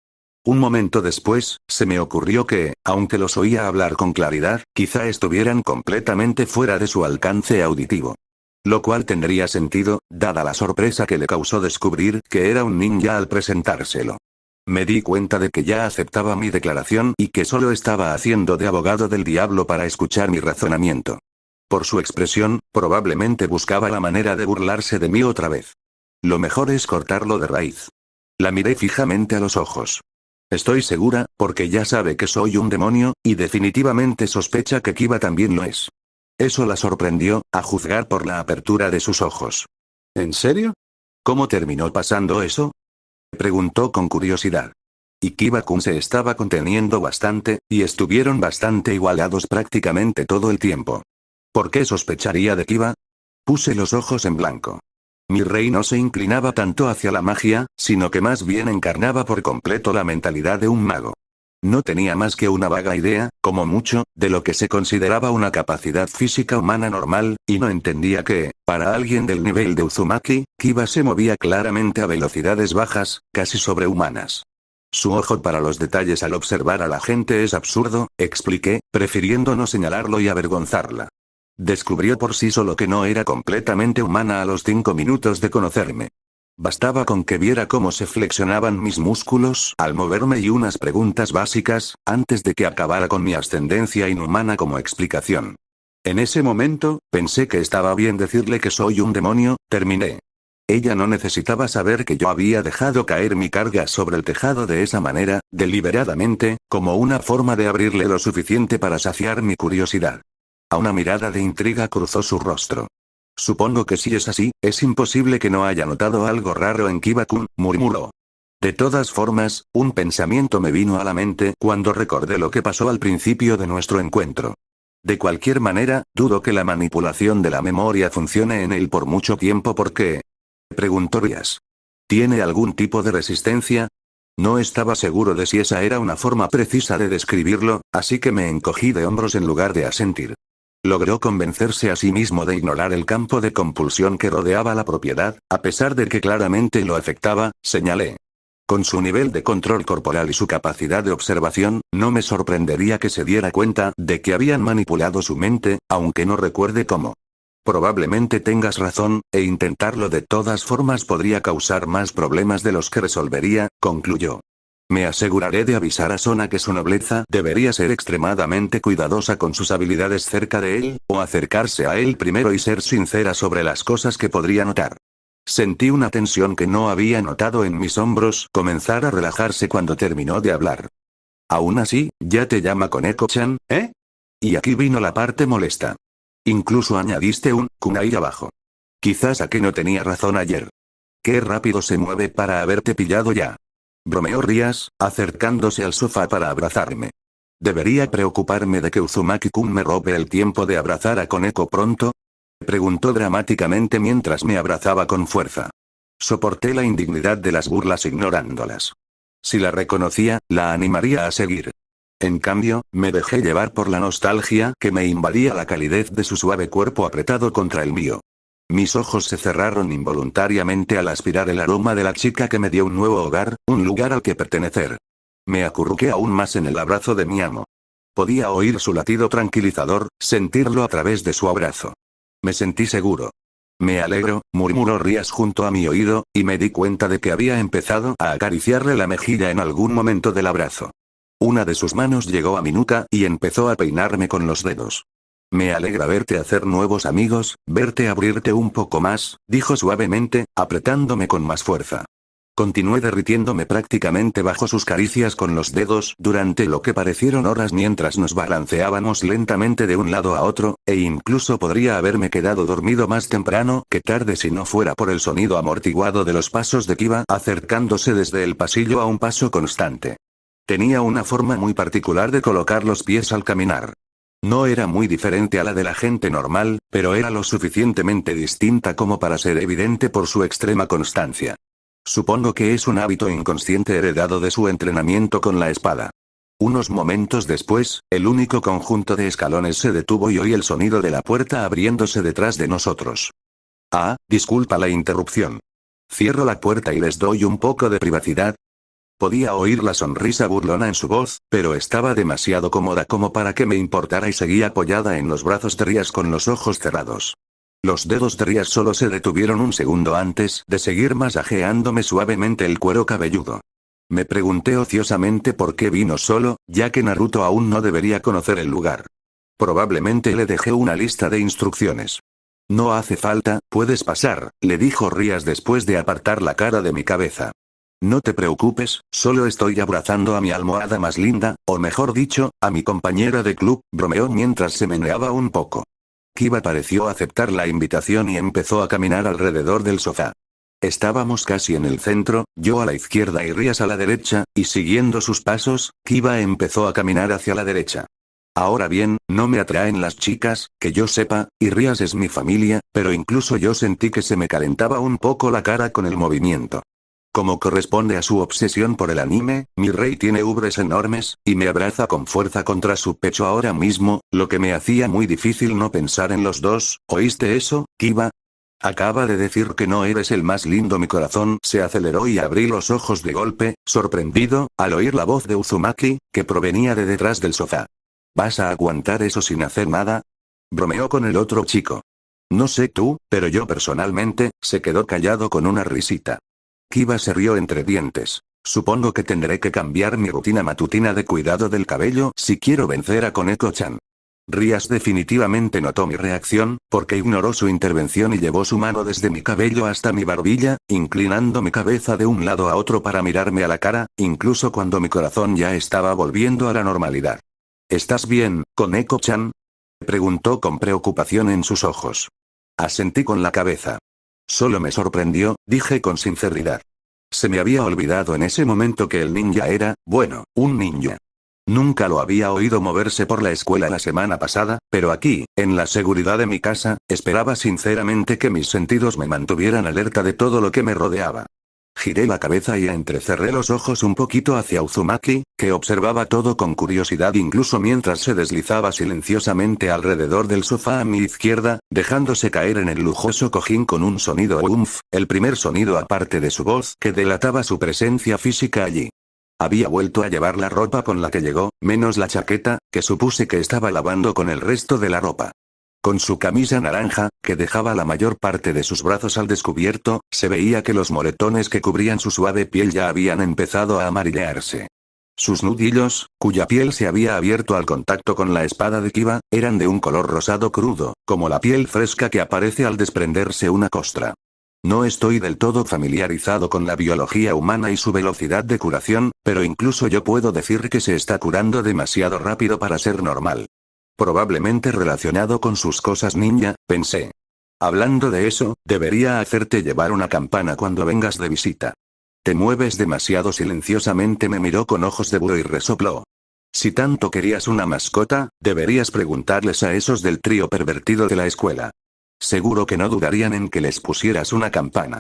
Un momento después, se me ocurrió que, aunque los oía hablar con claridad, quizá estuvieran completamente fuera de su alcance auditivo. Lo cual tendría sentido, dada la sorpresa que le causó descubrir que era un ninja al presentárselo. Me di cuenta de que ya aceptaba mi declaración y que solo estaba haciendo de abogado del diablo para escuchar mi razonamiento. Por su expresión, probablemente buscaba la manera de burlarse de mí otra vez. Lo mejor es cortarlo de raíz. La miré fijamente a los ojos. Estoy segura, porque ya sabe que soy un demonio, y definitivamente sospecha que Kiba también lo es. Eso la sorprendió, a juzgar por la apertura de sus ojos. ¿En serio? ¿Cómo terminó pasando eso? Preguntó con curiosidad. Y Kiba-kun se estaba conteniendo bastante, y estuvieron bastante igualados prácticamente todo el tiempo. ¿Por qué sospecharía de Kiba? Puse los ojos en blanco. Mi rey no se inclinaba tanto hacia la magia, sino que más bien encarnaba por completo la mentalidad de un mago. No tenía más que una vaga idea, como mucho, de lo que se consideraba una capacidad física humana normal, y no entendía que, para alguien del nivel de Uzumaki, Kiba se movía claramente a velocidades bajas, casi sobrehumanas. Su ojo para los detalles al observar a la gente es absurdo, expliqué, prefiriendo no señalarlo y avergonzarla. Descubrió por sí solo que no era completamente humana a los 5 minutos de conocerme. Bastaba con que viera cómo se flexionaban mis músculos al moverme y unas preguntas básicas, antes de que acabara con mi ascendencia inhumana como explicación. En ese momento, pensé que estaba bien decirle que soy un demonio, terminé. Ella no necesitaba saber que yo había dejado caer mi carga sobre el tejado de esa manera, deliberadamente, como una forma de abrirle lo suficiente para saciar mi curiosidad. A una mirada de intriga cruzó su rostro. Supongo que si es así, es imposible que no haya notado algo raro en Kiba-kun, murmuró. De todas formas, un pensamiento me vino a la mente cuando recordé lo que pasó al principio de nuestro encuentro. De cualquier manera, dudo que la manipulación de la memoria funcione en él por mucho tiempo porque... preguntó Rías. ¿Tiene algún tipo de resistencia? No estaba seguro de si esa era una forma precisa de describirlo, así que me encogí de hombros en lugar de asentir. Logró convencerse a sí mismo de ignorar el campo de compulsión que rodeaba la propiedad, a pesar de que claramente lo afectaba, señalé. Con su nivel de control corporal y su capacidad de observación, no me sorprendería que se diera cuenta de que habían manipulado su mente, aunque no recuerde cómo. Probablemente tengas razón, e intentarlo de todas formas podría causar más problemas de los que resolvería, concluyó. Me aseguraré de avisar a Sona que su nobleza debería ser extremadamente cuidadosa con sus habilidades cerca de él, o acercarse a él primero y ser sincera sobre las cosas que podría notar. Sentí una tensión que no había notado en mis hombros comenzar a relajarse cuando terminó de hablar. Aún así, ya te llama Koneko-chan, ¿eh? Y aquí vino la parte molesta. Incluso añadiste un kunai abajo. Quizás a que no tenía razón ayer. Qué rápido se mueve para haberte pillado ya. Bromeó Rías, acercándose al sofá para abrazarme. ¿Debería preocuparme de que Uzumaki-kun me robe el tiempo de abrazar a Koneko pronto? Preguntó dramáticamente mientras me abrazaba con fuerza. Soporté la indignidad de las burlas ignorándolas. Si la reconocía, la animaría a seguir. En cambio, me dejé llevar por la nostalgia que me invadía la calidez de su suave cuerpo apretado contra el mío. Mis ojos se cerraron involuntariamente al aspirar el aroma de la chica que me dio un nuevo hogar, un lugar al que pertenecer. Me acurruqué aún más en el abrazo de mi amo. Podía oír su latido tranquilizador, sentirlo a través de su abrazo. Me sentí seguro. Me alegro, murmuró Rías junto a mi oído, y me di cuenta de que había empezado a acariciarle la mejilla en algún momento del abrazo. Una de sus manos llegó a mi nuca y empezó a peinarme con los dedos. Me alegra verte hacer nuevos amigos, verte abrirte un poco más, dijo suavemente, apretándome con más fuerza. Continué derritiéndome prácticamente bajo sus caricias con los dedos durante lo que parecieron horas mientras nos balanceábamos lentamente de un lado a otro, e incluso podría haberme quedado dormido más temprano que tarde si no fuera por el sonido amortiguado de los pasos de Kiba acercándose desde el pasillo a un paso constante. Tenía una forma muy particular de colocar los pies al caminar. No era muy diferente a la de la gente normal, pero era lo suficientemente distinta como para ser evidente por su extrema constancia. Supongo que es un hábito inconsciente heredado de su entrenamiento con la espada. Unos momentos después, el único conjunto de escalones se detuvo y oí el sonido de la puerta abriéndose detrás de nosotros. Ah, disculpa la interrupción. Cierro la puerta y les doy un poco de privacidad. Podía oír la sonrisa burlona en su voz, pero estaba demasiado cómoda como para que me importara y seguí apoyada en los brazos de Rías con los ojos cerrados. Los dedos de Rías solo se detuvieron un segundo antes de seguir masajeándome suavemente el cuero cabelludo. Me pregunté ociosamente por qué vino solo, ya que Naruto aún no debería conocer el lugar. Probablemente le dejé una lista de instrucciones. No hace falta, puedes pasar, le dijo Rías después de apartar la cara de mi cabeza. No te preocupes, solo estoy abrazando a mi almohada más linda, o mejor dicho, a mi compañera de club, bromeó mientras se meneaba un poco. Kiba pareció aceptar la invitación y empezó a caminar alrededor del sofá. Estábamos casi en el centro, yo a la izquierda y Rías a la derecha, y siguiendo sus pasos, Kiba empezó a caminar hacia la derecha. Ahora bien, no me atraen las chicas, que yo sepa, y Rías es mi familia, pero incluso yo sentí que se me calentaba un poco la cara con el movimiento. Como corresponde a su obsesión por el anime, mi rey tiene ubres enormes, y me abraza con fuerza contra su pecho ahora mismo, lo que me hacía muy difícil no pensar en los dos. ¿Oíste eso, Kiba? Acaba de decir que no eres el más lindo. Mi corazón se aceleró y abrí los ojos de golpe, sorprendido, al oír la voz de Uzumaki, que provenía de detrás del sofá. ¿Vas a aguantar eso sin hacer nada? Bromeó con el otro chico. No sé tú, pero yo personalmente, se quedó callado con una risita. Kiba se rió entre dientes. Supongo que tendré que cambiar mi rutina matutina de cuidado del cabello si quiero vencer a Koneko-chan. Rías definitivamente notó mi reacción, porque ignoró su intervención y llevó su mano desde mi cabello hasta mi barbilla, inclinando mi cabeza de un lado a otro para mirarme a la cara, incluso cuando mi corazón ya estaba volviendo a la normalidad. ¿Estás bien, Koneko-chan? Preguntó con preocupación en sus ojos. Asentí con la cabeza. Solo me sorprendió, dije con sinceridad. Se me había olvidado en ese momento que el ninja era, bueno, un ninja. Nunca lo había oído moverse por la escuela la semana pasada, pero aquí, en la seguridad de mi casa, esperaba sinceramente que mis sentidos me mantuvieran alerta de todo lo que me rodeaba. Giré la cabeza y entrecerré los ojos un poquito hacia Uzumaki, que observaba todo con curiosidad incluso mientras se deslizaba silenciosamente alrededor del sofá a mi izquierda, dejándose caer en el lujoso cojín con un sonido umf, el primer sonido aparte de su voz que delataba su presencia física allí. Había vuelto a llevar la ropa con la que llegó, menos la chaqueta, que supuse que estaba lavando con el resto de la ropa. Con su camisa naranja, que dejaba la mayor parte de sus brazos al descubierto, se veía que los moretones que cubrían su suave piel ya habían empezado a amarillearse. Sus nudillos, cuya piel se había abierto al contacto con la espada de Kiba, eran de un color rosado crudo, como la piel fresca que aparece al desprenderse una costra. No estoy del todo familiarizado con la biología humana y su velocidad de curación, pero incluso yo puedo decir que se está curando demasiado rápido para ser normal. Probablemente relacionado con sus cosas ninja, pensé. Hablando de eso, debería hacerte llevar una campana cuando vengas de visita. Te mueves demasiado silenciosamente, me miró con ojos de búho y resopló. Si tanto querías una mascota, deberías preguntarles a esos del trío pervertido de la escuela. Seguro que no dudarían en que les pusieras una campana.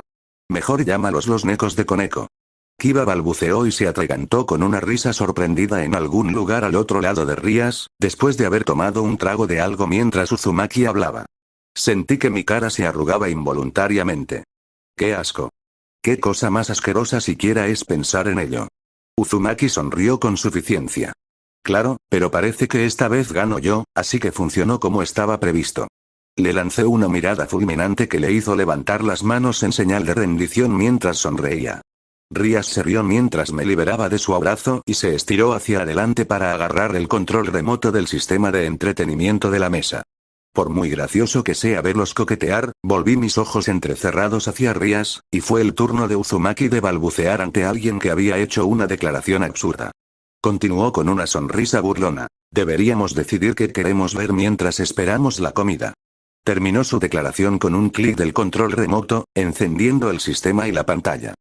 Mejor llámalos los necos de Koneko. Kiba balbuceó y se atragantó con una risa sorprendida en algún lugar al otro lado de Rías, después de haber tomado un trago de algo mientras Uzumaki hablaba. Sentí que mi cara se arrugaba involuntariamente. ¡Qué asco! ¡Qué cosa más asquerosa siquiera es pensar en ello! Uzumaki sonrió con suficiencia. Claro, pero parece que esta vez gano yo, así que funcionó como estaba previsto. Le lancé una mirada fulminante que le hizo levantar las manos en señal de rendición mientras sonreía. Rías se rió mientras me liberaba de su abrazo y se estiró hacia adelante para agarrar el control remoto del sistema de entretenimiento de la mesa. Por muy gracioso que sea verlos coquetear, volví mis ojos entrecerrados hacia Rías, y fue el turno de Uzumaki de balbucear ante alguien que había hecho una declaración absurda. Continuó con una sonrisa burlona. Deberíamos decidir qué queremos ver mientras esperamos la comida. Terminó su declaración con un clic del control remoto, encendiendo el sistema y la pantalla.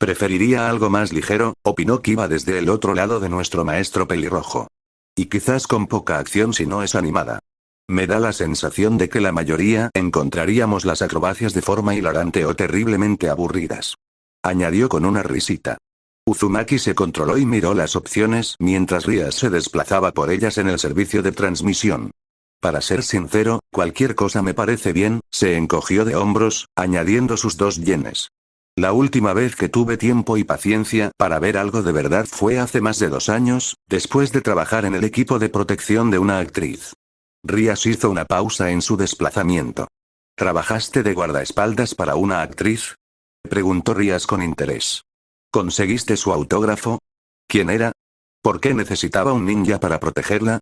Preferiría algo más ligero, opinó Kiba desde el otro lado de nuestro maestro pelirrojo. Y quizás con poca acción si no es animada. Me da la sensación de que la mayoría encontraríamos las acrobacias de forma hilarante o terriblemente aburridas. Añadió con una risita. Uzumaki se controló y miró las opciones mientras Rías se desplazaba por ellas en el servicio de transmisión. Para ser sincero, cualquier cosa me parece bien, se encogió de hombros, añadiendo sus 2 yenes. La última vez que tuve tiempo y paciencia para ver algo de verdad fue hace más de 2 años, después de trabajar en el equipo de protección de una actriz. Rías hizo una pausa en su desplazamiento. ¿Trabajaste de guardaespaldas para una actriz? Preguntó Rías con interés. ¿Conseguiste su autógrafo? ¿Quién era? ¿Por qué necesitaba un ninja para protegerla?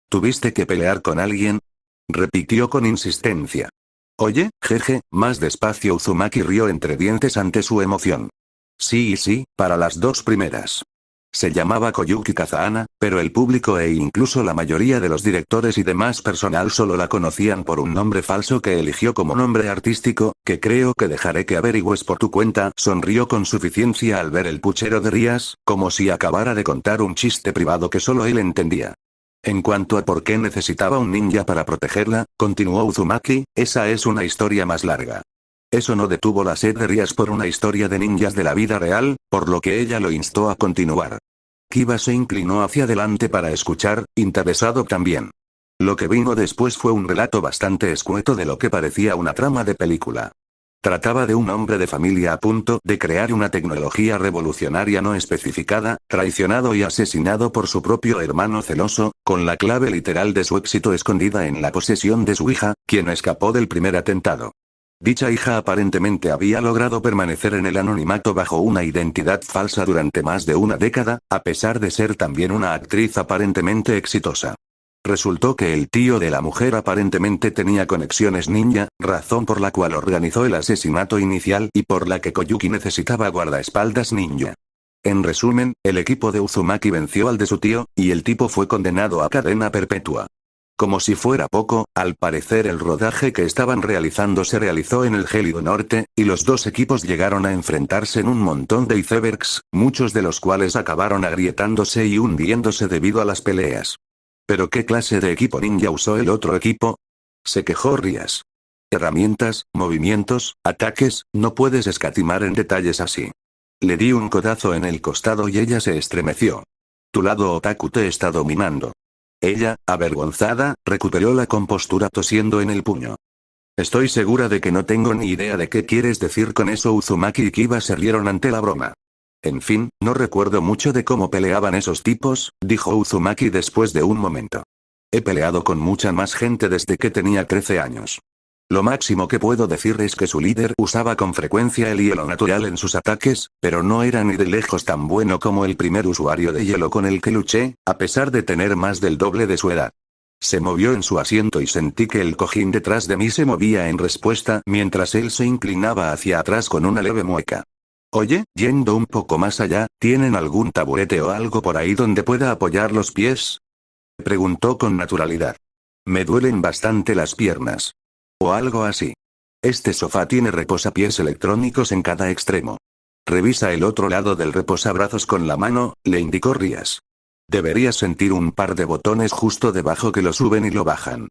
¿Tuviste que pelear con alguien? Repitió con insistencia. Oye, jeje, más despacio. Uzumaki rió entre dientes ante su emoción. Sí, para las dos primeras. Se llamaba Koyuki Kazahana, pero el público e incluso la mayoría de los directores y demás personal solo la conocían por un nombre falso que eligió como nombre artístico, que creo que dejaré que averigües por tu cuenta. Sonrió con suficiencia al ver el puchero de Rías, como si acabara de contar un chiste privado que solo él entendía. En cuanto a por qué necesitaba un ninja para protegerla, continuó Uzumaki, esa es una historia más larga. Eso no detuvo la sed de Rías por una historia de ninjas de la vida real, por lo que ella lo instó a continuar. Kiba se inclinó hacia adelante para escuchar, interesado también. Lo que vino después fue un relato bastante escueto de lo que parecía una trama de película. Trataba de un hombre de familia a punto de crear una tecnología revolucionaria no especificada, traicionado y asesinado por su propio hermano celoso, con la clave literal de su éxito escondida en la posesión de su hija, quien escapó del primer atentado. Dicha hija aparentemente había logrado permanecer en el anonimato bajo una identidad falsa durante más de una década, a pesar de ser también una actriz aparentemente exitosa. Resultó que el tío de la mujer aparentemente tenía conexiones ninja, razón por la cual organizó el asesinato inicial y por la que Koyuki necesitaba guardaespaldas ninja. En resumen, el equipo de Uzumaki venció al de su tío, y el tipo fue condenado a cadena perpetua. Como si fuera poco, al parecer el rodaje que estaban realizando se realizó en el Gélido Norte, y los dos equipos llegaron a enfrentarse en un montón de icebergs, muchos de los cuales acabaron agrietándose y hundiéndose debido a las peleas. ¿Pero qué clase de equipo ninja usó el otro equipo? Se quejó Rías. Herramientas, movimientos, ataques, no puedes escatimar en detalles así. Le di un codazo en el costado y ella se estremeció. Tu lado otaku te está dominando. Ella, avergonzada, recuperó la compostura tosiendo en el puño. Estoy segura de que no tengo ni idea de qué quieres decir con eso. Uzumaki y Kiba se rieron ante la broma. En fin, no recuerdo mucho de cómo peleaban esos tipos, dijo Uzumaki después de un momento. He peleado con mucha más gente desde que tenía 13 años. Lo máximo que puedo decir es que su líder usaba con frecuencia el hielo natural en sus ataques, pero no era ni de lejos tan bueno como el primer usuario de hielo con el que luché, a pesar de tener más del doble de su edad. Se movió en su asiento y sentí que el cojín detrás de mí se movía en respuesta mientras él se inclinaba hacia atrás con una leve mueca. Oye, yendo un poco más allá, ¿tienen algún taburete o algo por ahí donde pueda apoyar los pies? Preguntó con naturalidad. Me duelen bastante las piernas. O algo así. Este sofá tiene reposapiés electrónicos en cada extremo. Revisa el otro lado del reposabrazos con la mano, le indicó Rías. Deberías sentir un par de botones justo debajo que lo suben y lo bajan.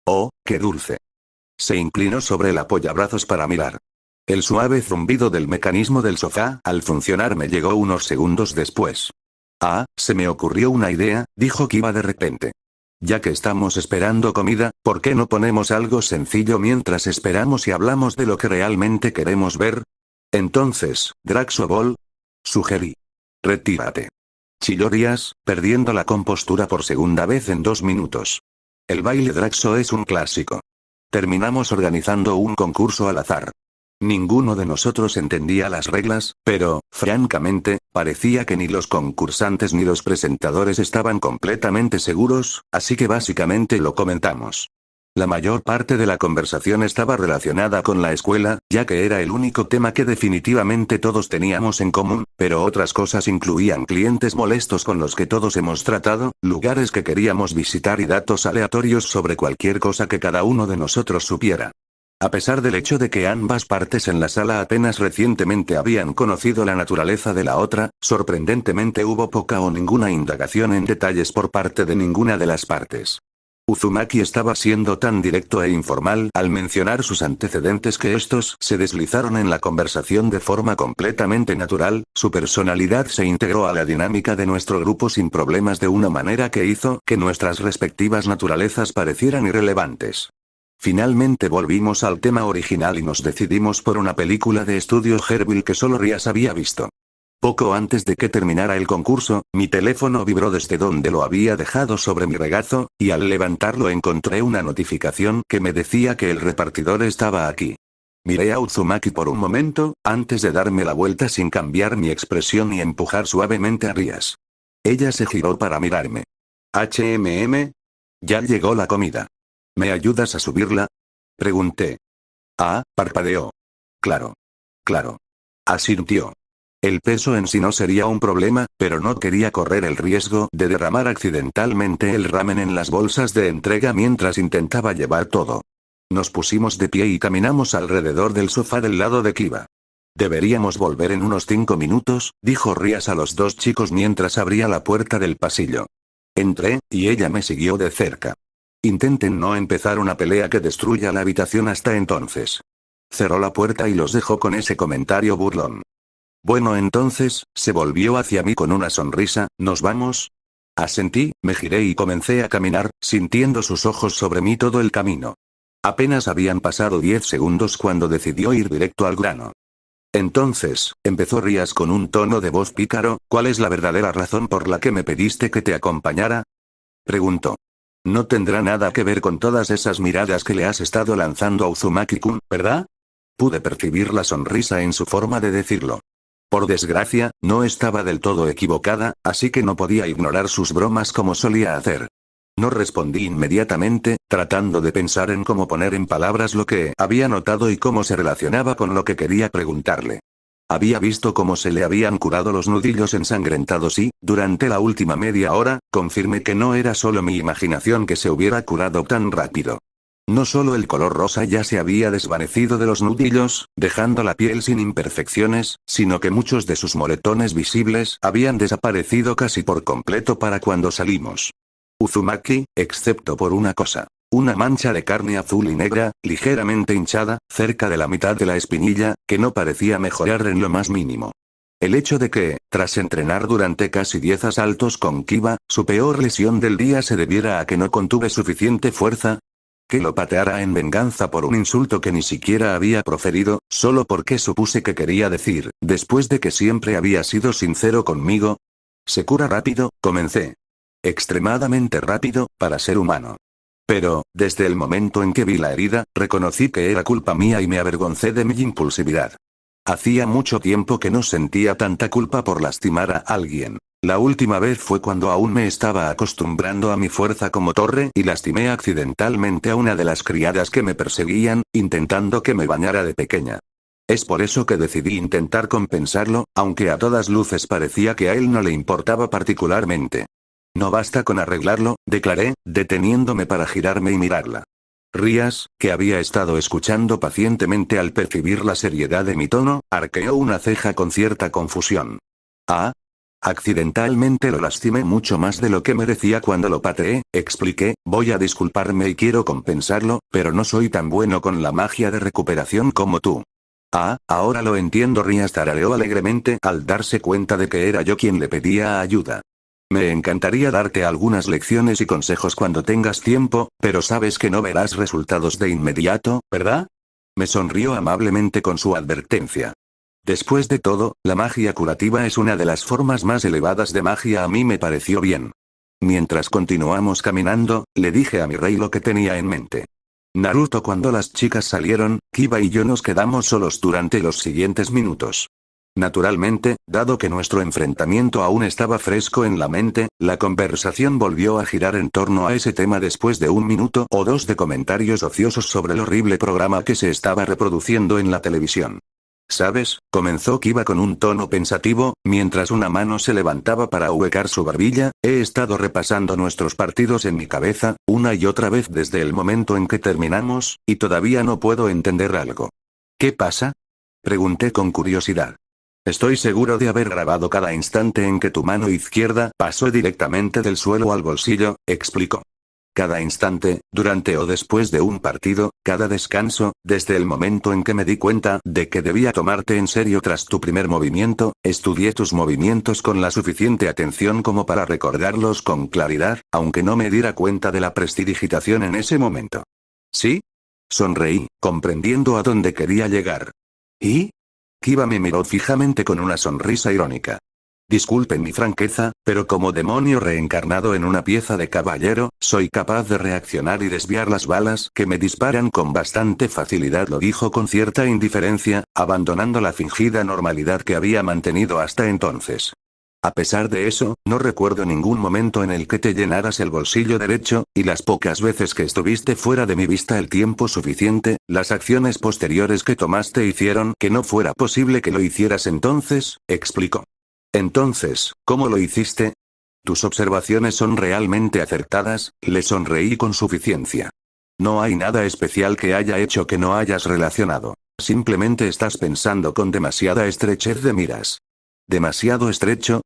Oh, qué dulce. Se inclinó sobre el apoyabrazos para mirar. El suave zumbido del mecanismo del sofá al funcionar me llegó unos segundos después. Ah, se me ocurrió una idea, dijo Kiba de repente. Ya que estamos esperando comida, ¿por qué no ponemos algo sencillo mientras esperamos y hablamos de lo que realmente queremos ver? Entonces, Draxo Ball. Sugerí. Retírate. Chilló Rías, perdiendo la compostura por segunda vez en 2 minutos. El baile Draxo es un clásico. Terminamos organizando un concurso al azar. Ninguno de nosotros entendía las reglas, pero, francamente, parecía que ni los concursantes ni los presentadores estaban completamente seguros, así que básicamente lo comentamos. La mayor parte de la conversación estaba relacionada con la escuela, ya que era el único tema que definitivamente todos teníamos en común, pero otras cosas incluían clientes molestos con los que todos hemos tratado, lugares que queríamos visitar y datos aleatorios sobre cualquier cosa que cada uno de nosotros supiera. A pesar del hecho de que ambas partes en la sala apenas recientemente habían conocido la naturaleza de la otra, sorprendentemente hubo poca o ninguna indagación en detalles por parte de ninguna de las partes. Uzumaki estaba siendo tan directo e informal al mencionar sus antecedentes que estos se deslizaron en la conversación de forma completamente natural, su personalidad se integró a la dinámica de nuestro grupo sin problemas de una manera que hizo que nuestras respectivas naturalezas parecieran irrelevantes. Finalmente volvimos al tema original y nos decidimos por una película de estudio Gerbil que solo Rías había visto. Poco antes de que terminara el concurso, mi teléfono vibró desde donde lo había dejado sobre mi regazo, y al levantarlo encontré una notificación que me decía que el repartidor estaba aquí. Miré a Uzumaki por un momento, antes de darme la vuelta sin cambiar mi expresión y empujar suavemente a Rías. Ella se giró para mirarme. Ya llegó la comida. ¿Me ayudas a subirla? Pregunté. Parpadeó. Claro. Asintió. El peso en sí no sería un problema, pero no quería correr el riesgo de derramar accidentalmente el ramen en las bolsas de entrega mientras intentaba llevar todo. Nos pusimos de pie y caminamos alrededor del sofá del lado de Kiba. Deberíamos volver en unos 5 minutos, dijo Rías a los 2 chicos mientras abría la puerta del pasillo. Entré, y ella me siguió de cerca. Intenten no empezar una pelea que destruya la habitación hasta entonces. Cerró la puerta y los dejó con ese comentario burlón. Bueno, entonces, se volvió hacia mí con una sonrisa, ¿nos vamos? Asentí, me giré y comencé a caminar, sintiendo sus ojos sobre mí todo el camino. Apenas habían pasado 10 segundos cuando decidió ir directo al grano. Entonces, empezó Rías con un tono de voz pícaro, ¿cuál es la verdadera razón por la que me pediste que te acompañara? Preguntó. No tendrá nada que ver con todas esas miradas que le has estado lanzando a Uzumaki-kun, ¿verdad? Pude percibir la sonrisa en su forma de decirlo. Por desgracia, no estaba del todo equivocada, así que no podía ignorar sus bromas como solía hacer. No respondí inmediatamente, tratando de pensar en cómo poner en palabras lo que había notado y cómo se relacionaba con lo que quería preguntarle. Había visto cómo se le habían curado los nudillos ensangrentados y, durante la última media hora, confirmé que no era solo mi imaginación que se hubiera curado tan rápido. No solo el color rosa ya se había desvanecido de los nudillos, dejando la piel sin imperfecciones, sino que muchos de sus moretones visibles habían desaparecido casi por completo para cuando salimos. Uzumaki, excepto por una cosa. Una mancha de carne azul y negra, ligeramente hinchada, cerca de la mitad de la espinilla, que no parecía mejorar en lo más mínimo. El hecho de que, tras entrenar durante casi 10 asaltos con Kiba, su peor lesión del día se debiera a que no contuve suficiente fuerza, que lo pateara en venganza por un insulto que ni siquiera había proferido, solo porque supuse que quería decir, después de que siempre había sido sincero conmigo. Se cura rápido, comencé. Extremadamente rápido, para ser humano. Pero, desde el momento en que vi la herida, reconocí que era culpa mía y me avergoncé de mi impulsividad. Hacía mucho tiempo que no sentía tanta culpa por lastimar a alguien. La última vez fue cuando aún me estaba acostumbrando a mi fuerza como torre y lastimé accidentalmente a una de las criadas que me perseguían, intentando que me bañara de pequeña. Es por eso que decidí intentar compensarlo, aunque a todas luces parecía que a él no le importaba particularmente. No basta con arreglarlo, declaré, deteniéndome para girarme y mirarla. Rías, que había estado escuchando pacientemente al percibir la seriedad de mi tono, arqueó una ceja con cierta confusión. Accidentalmente lo lastimé mucho más de lo que merecía cuando lo pateé, expliqué, voy a disculparme y quiero compensarlo, pero no soy tan bueno con la magia de recuperación como tú. Ahora lo entiendo, Rías tarareó alegremente al darse cuenta de que era yo quien le pedía ayuda. Me encantaría darte algunas lecciones y consejos cuando tengas tiempo, pero sabes que no verás resultados de inmediato, ¿verdad? Me sonrió amablemente con su advertencia. Después de todo, la magia curativa es una de las formas más elevadas de magia. A mí me pareció bien. Mientras continuamos caminando, le dije a mi rey lo que tenía en mente. Naruto, cuando las chicas salieron, Kiba y yo nos quedamos solos durante los siguientes minutos. Naturalmente, dado que nuestro enfrentamiento aún estaba fresco en la mente, la conversación volvió a girar en torno a ese tema después de 1 minuto o 2 de comentarios ociosos sobre el horrible programa que se estaba reproduciendo en la televisión. ¿Sabes? Comenzó Kiba con un tono pensativo, mientras una mano se levantaba para ahuecar su barbilla, he estado repasando nuestros partidos en mi cabeza, una y otra vez desde el momento en que terminamos, y todavía no puedo entender algo. ¿Qué pasa? Pregunté con curiosidad. Estoy seguro de haber grabado cada instante en que tu mano izquierda pasó directamente del suelo al bolsillo, explicó. Cada instante, durante o después de un partido, cada descanso, desde el momento en que me di cuenta de que debía tomarte en serio tras tu primer movimiento, estudié tus movimientos con la suficiente atención como para recordarlos con claridad, aunque no me diera cuenta de la prestidigitación en ese momento. ¿Sí? Sonreí, comprendiendo a dónde quería llegar. ¿Y? Kiba me miró fijamente con una sonrisa irónica. Disculpen mi franqueza, pero como demonio reencarnado en una pieza de caballero, soy capaz de reaccionar y desviar las balas que me disparan con bastante facilidad, lo dijo con cierta indiferencia, abandonando la fingida normalidad que había mantenido hasta entonces. A pesar de eso, no recuerdo ningún momento en el que te llenaras el bolsillo derecho, y las pocas veces que estuviste fuera de mi vista el tiempo suficiente, las acciones posteriores que tomaste hicieron que no fuera posible que lo hicieras entonces, explicó. Entonces, ¿cómo lo hiciste? Tus observaciones son realmente acertadas, le sonreí con suficiencia. No hay nada especial que haya hecho que no hayas relacionado. Simplemente estás pensando con demasiada estrechez de miras. ¿Demasiado estrecho?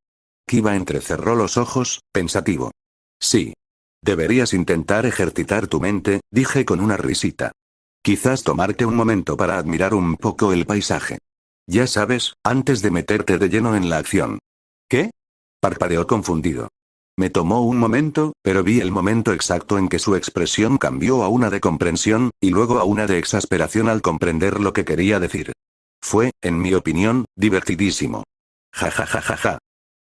Kiba entrecerró los ojos, pensativo. Sí. Deberías intentar ejercitar tu mente, dije con una risita. Quizás tomarte un momento para admirar un poco el paisaje. Ya sabes, antes de meterte de lleno en la acción. ¿Qué? Parpadeó confundido. Me tomó un momento, pero vi el momento exacto en que su expresión cambió a una de comprensión, y luego a una de exasperación al comprender lo que quería decir. Fue, en mi opinión, divertidísimo. Ja ja ja ja ja.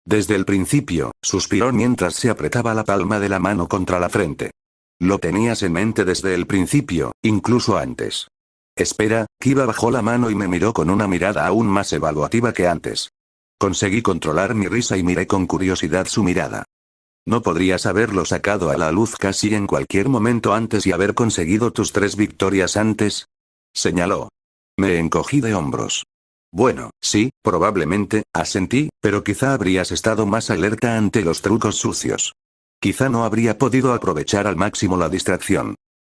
Desde el principio, suspiró mientras se apretaba la palma de la mano contra la frente. Lo tenías en mente desde el principio, incluso antes. Espera, Kiba bajó la mano y me miró con una mirada aún más evaluativa que antes. Conseguí controlar mi risa y miré con curiosidad su mirada. ¿No podrías haberlo sacado a la luz casi en cualquier momento antes y haber conseguido tus 3 victorias antes? Señaló. Me encogí de hombros. Bueno, sí, probablemente, asentí, pero quizá habrías estado más alerta ante los trucos sucios. Quizá no habría podido aprovechar al máximo la distracción.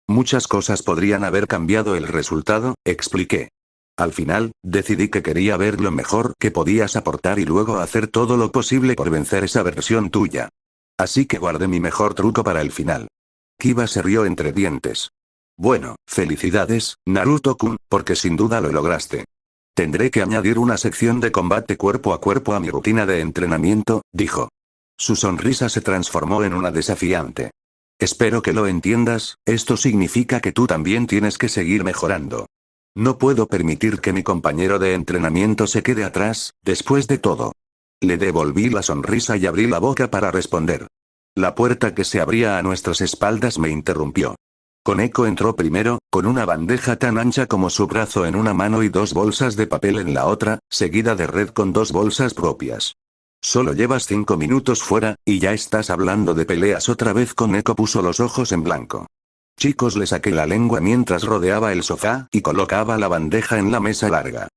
Muchas cosas podrían haber cambiado el resultado, expliqué. Al final, decidí que quería ver lo mejor que podías aportar y luego hacer todo lo posible por vencer esa versión tuya. Así que guardé mi mejor truco para el final. Kiba se rió entre dientes. Bueno, felicidades, Naruto-kun, porque sin duda lo lograste. Tendré que añadir una sección de combate cuerpo a cuerpo a mi rutina de entrenamiento, dijo. Su sonrisa se transformó en una desafiante. Espero que lo entiendas, esto significa que tú también tienes que seguir mejorando. No puedo permitir que mi compañero de entrenamiento se quede atrás, después de todo. Le devolví la sonrisa y abrí la boca para responder. La puerta que se abría a nuestras espaldas me interrumpió. Koneko entró primero, con una bandeja tan ancha como su brazo en una mano y 2 bolsas de papel en la otra, seguida de Red con 2 bolsas propias. Solo llevas 5 minutos fuera, y ya estás hablando de peleas otra vez. Koneko puso los ojos en blanco. Chicos, le saqué la lengua mientras rodeaba el sofá y colocaba la bandeja en la mesa larga.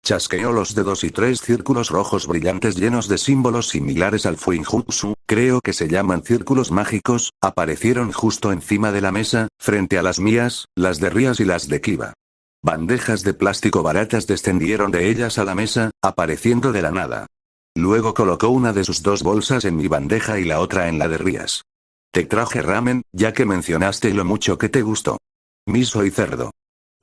Chasqueó los dedos y 3 círculos rojos brillantes llenos de símbolos similares al Fuinjutsu, creo que se llaman círculos mágicos, aparecieron justo encima de la mesa, frente a las mías, las de Rías y las de Kiba. Bandejas de plástico baratas descendieron de ellas a la mesa, apareciendo de la nada. Luego colocó una de sus 2 bolsas en mi bandeja y la otra en la de Rías. Te traje ramen, ya que mencionaste lo mucho que te gustó. Miso y cerdo.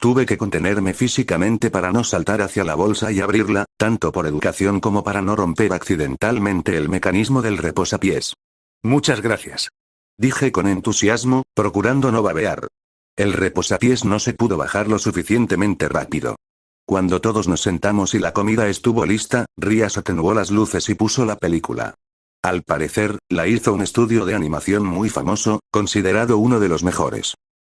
Tuve que contenerme físicamente para no saltar hacia la bolsa y abrirla, tanto por educación como para no romper accidentalmente el mecanismo del reposapiés. Muchas gracias. Dije con entusiasmo, procurando no babear. El reposapiés no se pudo bajar lo suficientemente rápido. Cuando todos nos sentamos y la comida estuvo lista, Rías atenuó las luces y puso la película. Al parecer, la hizo un estudio de animación muy famoso, considerado uno de los mejores.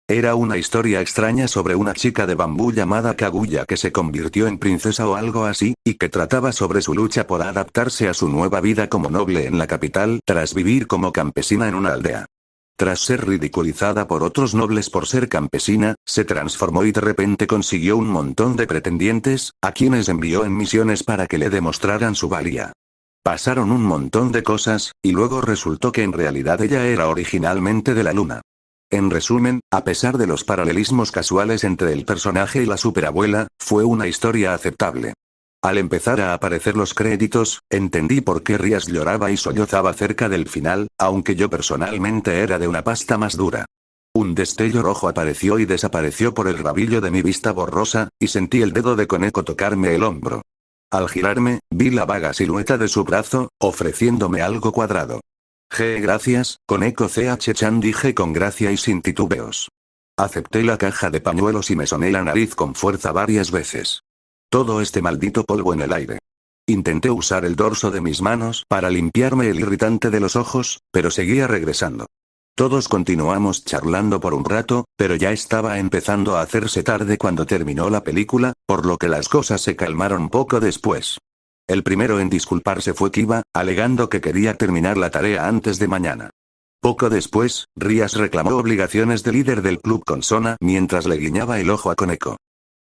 Era una historia extraña sobre una chica de bambú llamada Kaguya que se convirtió en princesa o algo así, y que trataba sobre su lucha por adaptarse a su nueva vida como noble en la capital, tras vivir como campesina en una aldea. Tras ser ridiculizada por otros nobles por ser campesina, se transformó y de repente consiguió un montón de pretendientes, a quienes envió en misiones para que le demostraran su valía. Pasaron un montón de cosas, y luego resultó que en realidad ella era originalmente de la luna. En resumen, a pesar de los paralelismos casuales entre el personaje y la superabuela, fue una historia aceptable. Al empezar a aparecer los créditos, entendí por qué Rías lloraba y sollozaba cerca del final, aunque yo personalmente era de una pasta más dura. Un destello rojo apareció y desapareció por el rabillo de mi vista borrosa, y sentí el dedo de Koneko tocarme el hombro. Al girarme, vi la vaga silueta de su brazo, ofreciéndome algo cuadrado. Gracias, Koneko CH-chan, dije con gracia y sin titubeos. Acepté la caja de pañuelos y me soné la nariz con fuerza varias veces. Todo este maldito polvo en el aire. Intenté usar el dorso de mis manos para limpiarme el irritante de los ojos, pero seguía regresando. Todos continuamos charlando por un rato, pero ya estaba empezando a hacerse tarde cuando terminó la película, por lo que las cosas se calmaron poco después. El primero en disculparse fue Kiba, alegando que quería terminar la tarea antes de mañana. Poco después, Rias reclamó obligaciones de líder del club con Sona mientras le guiñaba el ojo a Koneko.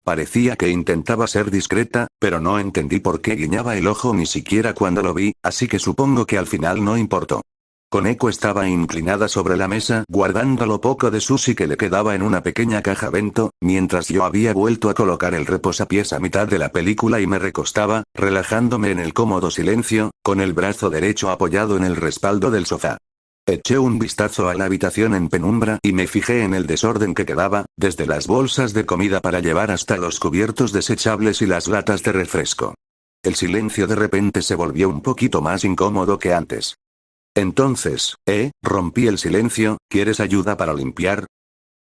Parecía que intentaba ser discreta, pero no entendí por qué guiñaba el ojo ni siquiera cuando lo vi, así que supongo que al final no importó. Koneko estaba inclinada sobre la mesa guardando lo poco de sushi que le quedaba en una pequeña caja bento, mientras yo había vuelto a colocar el reposapiés a mitad de la película y me recostaba, relajándome en el cómodo silencio, con el brazo derecho apoyado en el respaldo del sofá. Eché un vistazo a la habitación en penumbra y me fijé en el desorden que quedaba, desde las bolsas de comida para llevar hasta los cubiertos desechables y las latas de refresco. El silencio de repente se volvió un poquito más incómodo que antes. Entonces, rompí el silencio, ¿quieres ayuda para limpiar?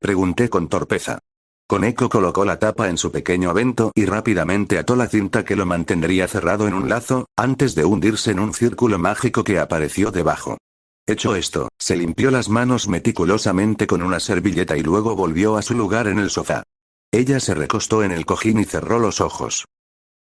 Pregunté con torpeza. Koneko colocó la tapa en su pequeño avento y rápidamente ató la cinta que lo mantendría cerrado en un lazo, antes de hundirse en un círculo mágico que apareció debajo. Hecho esto, se limpió las manos meticulosamente con una servilleta y luego volvió a su lugar en el sofá. Ella se recostó en el cojín y cerró los ojos.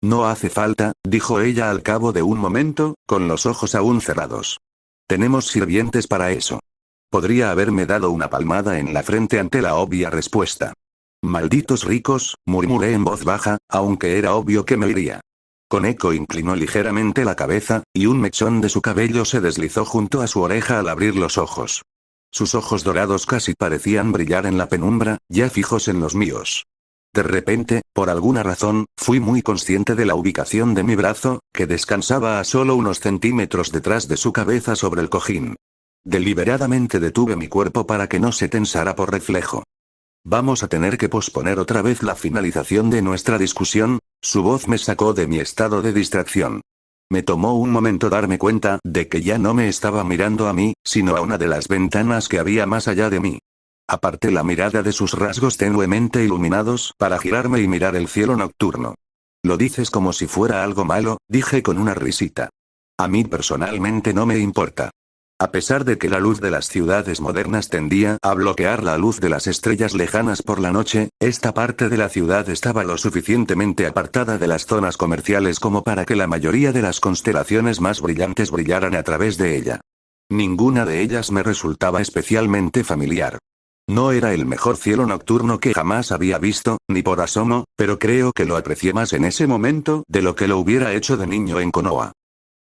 No hace falta, dijo ella al cabo de un momento, con los ojos aún cerrados. Tenemos sirvientes para eso. Podría haberme dado una palmada en la frente ante la obvia respuesta. Malditos ricos, murmuré en voz baja, aunque era obvio que me iría. Koneko inclinó ligeramente la cabeza, y un mechón de su cabello se deslizó junto a su oreja al abrir los ojos. Sus ojos dorados casi parecían brillar en la penumbra, ya fijos en los míos. De repente, por alguna razón, fui muy consciente de la ubicación de mi brazo, que descansaba a solo unos centímetros detrás de su cabeza sobre el cojín. Deliberadamente detuve mi cuerpo para que no se tensara por reflejo. Vamos a tener que posponer otra vez la finalización de nuestra discusión. Su voz me sacó de mi estado de distracción. Me tomó un momento darme cuenta de que ya no me estaba mirando a mí, sino a una de las ventanas que había más allá de mí. Aparté la mirada de sus rasgos tenuemente iluminados para girarme y mirar el cielo nocturno. Lo dices como si fuera algo malo, dije con una risita. A mí personalmente no me importa. A pesar de que la luz de las ciudades modernas tendía a bloquear la luz de las estrellas lejanas por la noche, esta parte de la ciudad estaba lo suficientemente apartada de las zonas comerciales como para que la mayoría de las constelaciones más brillantes brillaran a través de ella. Ninguna de ellas me resultaba especialmente familiar. No era el mejor cielo nocturno que jamás había visto, ni por asomo, pero creo que lo aprecié más en ese momento de lo que lo hubiera hecho de niño en Konoha.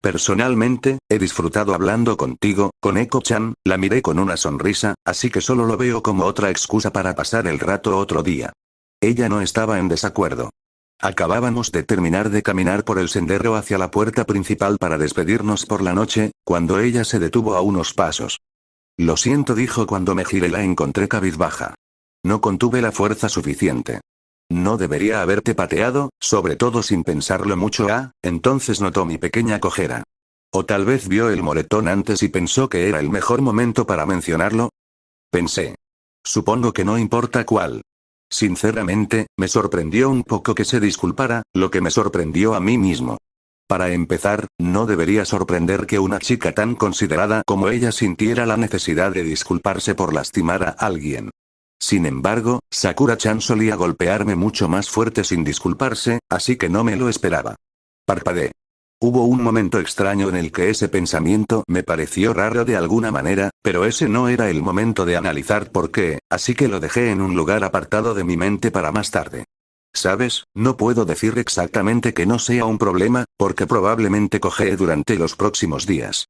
Personalmente, he disfrutado hablando contigo, Koneko-chan, la miré con una sonrisa, así que solo lo veo como otra excusa para pasar el rato otro día. Ella no estaba en desacuerdo. Acabábamos de terminar de caminar por el sendero hacia la puerta principal para despedirnos por la noche, cuando ella se detuvo a unos pasos. Lo siento, dijo cuando me giré y la encontré cabizbaja. No contuve la fuerza suficiente. No debería haberte pateado, sobre todo sin pensarlo mucho. Entonces notó mi pequeña cojera. O tal vez vio el moretón antes y pensó que era el mejor momento para mencionarlo. Pensé. Supongo que no importa cuál. Sinceramente, me sorprendió un poco que se disculpara, lo que me sorprendió a mí mismo. Para empezar, no debería sorprender que una chica tan considerada como ella sintiera la necesidad de disculparse por lastimar a alguien. Sin embargo, Sakura-chan solía golpearme mucho más fuerte sin disculparse, así que no me lo esperaba. Parpadeé. Hubo un momento extraño en el que ese pensamiento me pareció raro de alguna manera, pero ese no era el momento de analizar por qué, así que lo dejé en un lugar apartado de mi mente para más tarde. ¿Sabes? No puedo decir exactamente que no sea un problema, porque probablemente cojee durante los próximos días.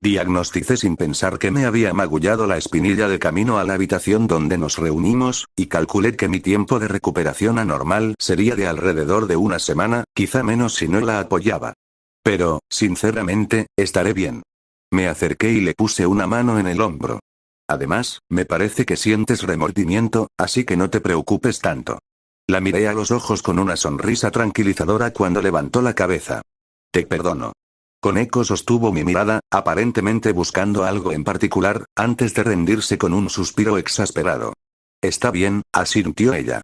Diagnosticé sin pensar que me había magullado la espinilla de camino a la habitación donde nos reunimos, y calculé que mi tiempo de recuperación anormal sería de alrededor de una semana, quizá menos si no la apoyaba. Pero, sinceramente, estaré bien. Me acerqué y le puse una mano en el hombro. Además, me parece que sientes remordimiento, así que no te preocupes tanto. La miré a los ojos con una sonrisa tranquilizadora cuando levantó la cabeza. Te perdono. Koneko sostuvo mi mirada, aparentemente buscando algo en particular, antes de rendirse con un suspiro exasperado. Está bien, asintió ella.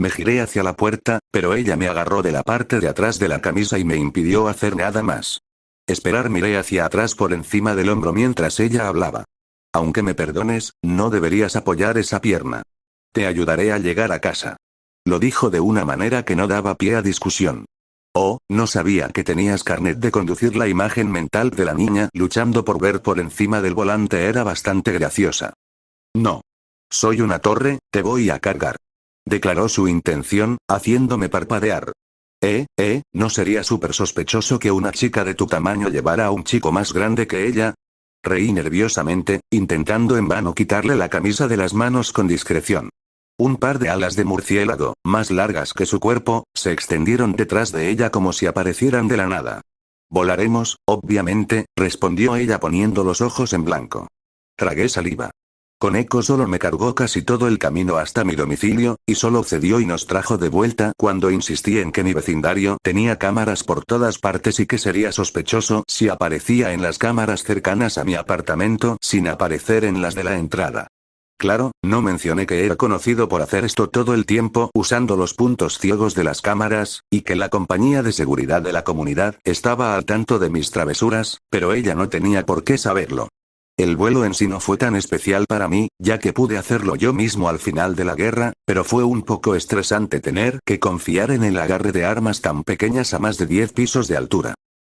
Me giré hacia la puerta, pero ella me agarró de la parte de atrás de la camisa y me impidió hacer nada más. Esperar. Miré hacia atrás por encima del hombro mientras ella hablaba. Aunque me perdones, no deberías apoyar esa pierna. Te ayudaré a llegar a casa. Lo dijo de una manera que no daba pie a discusión. Oh, no sabía que tenías carnet de conducir. La imagen mental de la niña luchando por ver por encima del volante era bastante graciosa. No. Soy una torre, te voy a cargar. Declaró su intención, haciéndome parpadear. ¿No sería súper sospechoso que una chica de tu tamaño llevara a un chico más grande que ella? Reí nerviosamente, intentando en vano quitarle la camisa de las manos con discreción. Un par de alas de murciélago, más largas que su cuerpo, se extendieron detrás de ella como si aparecieran de la nada. Volaremos, obviamente, respondió ella poniendo los ojos en blanco. Tragué saliva. Koneko solo me cargó casi todo el camino hasta mi domicilio, y solo cedió y nos trajo de vuelta cuando insistí en que mi vecindario tenía cámaras por todas partes y que sería sospechoso si aparecía en las cámaras cercanas a mi apartamento sin aparecer en las de la entrada. Claro, no mencioné que era conocido por hacer esto todo el tiempo usando los puntos ciegos de las cámaras, y que la compañía de seguridad de la comunidad estaba al tanto de mis travesuras, pero ella no tenía por qué saberlo. El vuelo en sí no fue tan especial para mí, ya que pude hacerlo yo mismo al final de la guerra, pero fue un poco estresante tener que confiar en el agarre de armas tan pequeñas a más de 10 pisos de altura.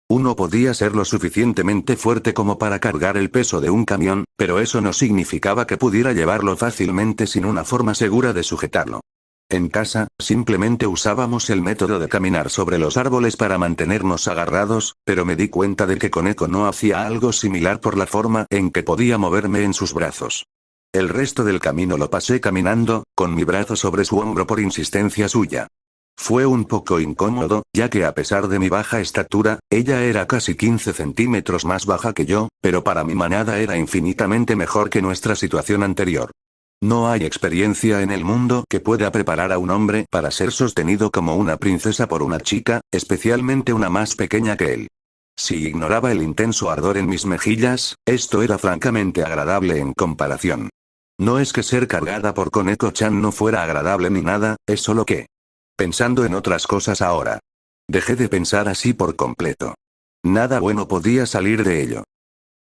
Uno podía ser lo suficientemente fuerte como para cargar el peso de un camión, pero eso no significaba que pudiera llevarlo fácilmente sin una forma segura de sujetarlo. En casa, simplemente usábamos el método de caminar sobre los árboles para mantenernos agarrados, pero me di cuenta de que Koneko no hacía algo similar por la forma en que podía moverme en sus brazos. El resto del camino lo pasé caminando, con mi brazo sobre su hombro por insistencia suya. Fue un poco incómodo, ya que a pesar de mi baja estatura, ella era casi 15 centímetros más baja que yo, pero para mi manada era infinitamente mejor que nuestra situación anterior. No hay experiencia en el mundo que pueda preparar a un hombre para ser sostenido como una princesa por una chica, especialmente una más pequeña que él. Si ignoraba el intenso ardor en mis mejillas, esto era francamente agradable en comparación. No es que ser cargada por Koneko-chan no fuera agradable ni nada, es solo que... Pensando en otras cosas ahora. Dejé de pensar así por completo. Nada bueno podía salir de ello.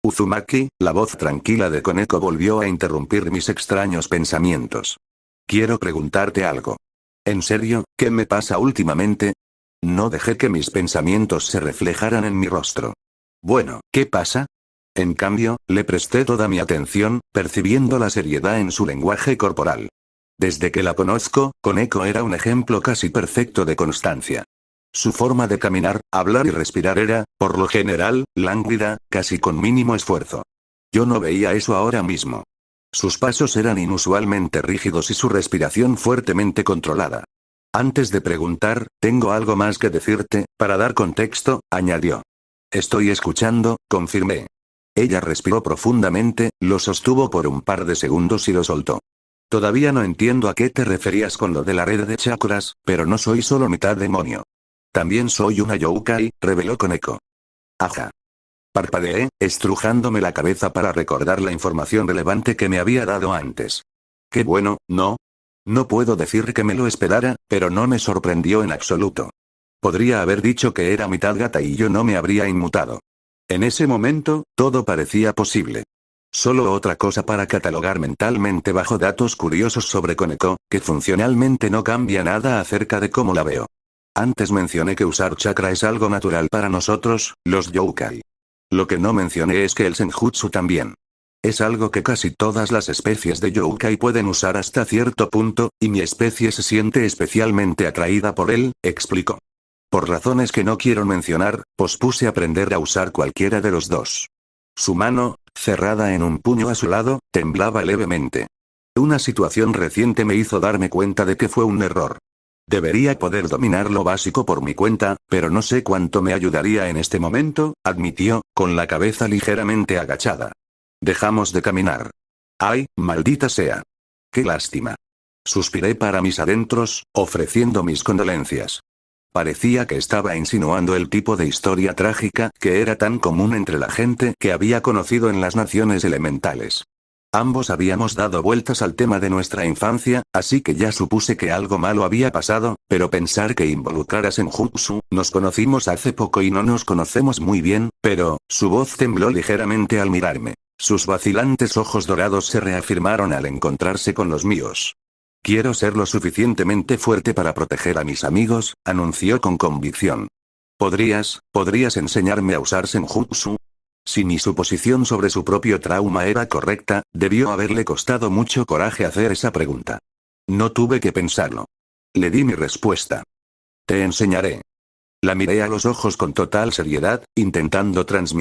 Uzumaki, la voz tranquila de Koneko volvió a interrumpir mis extraños pensamientos. Quiero preguntarte algo. ¿En serio, qué me pasa últimamente? No dejé que mis pensamientos se reflejaran en mi rostro. Bueno, ¿qué pasa? En cambio, le presté toda mi atención, percibiendo la seriedad en su lenguaje corporal. Desde que la conozco, Koneko era un ejemplo casi perfecto de constancia. Su forma de caminar, hablar y respirar era, por lo general, lánguida, casi con mínimo esfuerzo. Yo no veía eso ahora mismo. Sus pasos eran inusualmente rígidos y su respiración fuertemente controlada. Antes de preguntar, tengo algo más que decirte, para dar contexto, añadió. Estoy escuchando, confirmé. Ella respiró profundamente, lo sostuvo por un par de segundos y lo soltó. Todavía no entiendo a qué te referías con lo de la red de chakras, pero no soy solo mitad demonio. También soy una youkai, reveló Koneko. Ajá. Parpadeé, estrujándome la cabeza para recordar la información relevante que me había dado antes. Qué bueno, ¿no? No puedo decir que me lo esperara, pero no me sorprendió en absoluto. Podría haber dicho que era mitad gata y yo no me habría inmutado. En ese momento, todo parecía posible. Solo otra cosa para catalogar mentalmente bajo datos curiosos sobre Koneko, que funcionalmente no cambia nada acerca de cómo la veo. Antes mencioné que usar chakra es algo natural para nosotros, los youkai. Lo que no mencioné es que el senjutsu también. Es algo que casi todas las especies de youkai pueden usar hasta cierto punto, y mi especie se siente especialmente atraída por él, explicó. Por razones que no quiero mencionar, pospuse aprender a usar cualquiera de los dos. Su mano, cerrada en un puño a su lado, temblaba levemente. Una situación reciente me hizo darme cuenta de que fue un error. Debería poder dominar lo básico por mi cuenta, pero no sé cuánto me ayudaría en este momento, admitió, con la cabeza ligeramente agachada. Dejamos de caminar. ¡Ay, maldita sea! ¡Qué lástima! Suspiré para mis adentros, ofreciendo mis condolencias. Parecía que estaba insinuando el tipo de historia trágica que era tan común entre la gente que había conocido en las naciones elementales. Ambos habíamos dado vueltas al tema de nuestra infancia, así que ya supuse que algo malo había pasado, pero pensar que involucrara Senjutsu, nos conocimos hace poco y no nos conocemos muy bien, pero, su voz tembló ligeramente al mirarme. Sus vacilantes ojos dorados se reafirmaron al encontrarse con los míos. Quiero ser lo suficientemente fuerte para proteger a mis amigos, anunció con convicción. ¿Podrías enseñarme a usar Senjutsu? Si mi suposición sobre su propio trauma era correcta, debió haberle costado mucho coraje hacer esa pregunta. No tuve que pensarlo. Le di mi respuesta. Te enseñaré. La miré a los ojos con total seriedad, intentando transmitir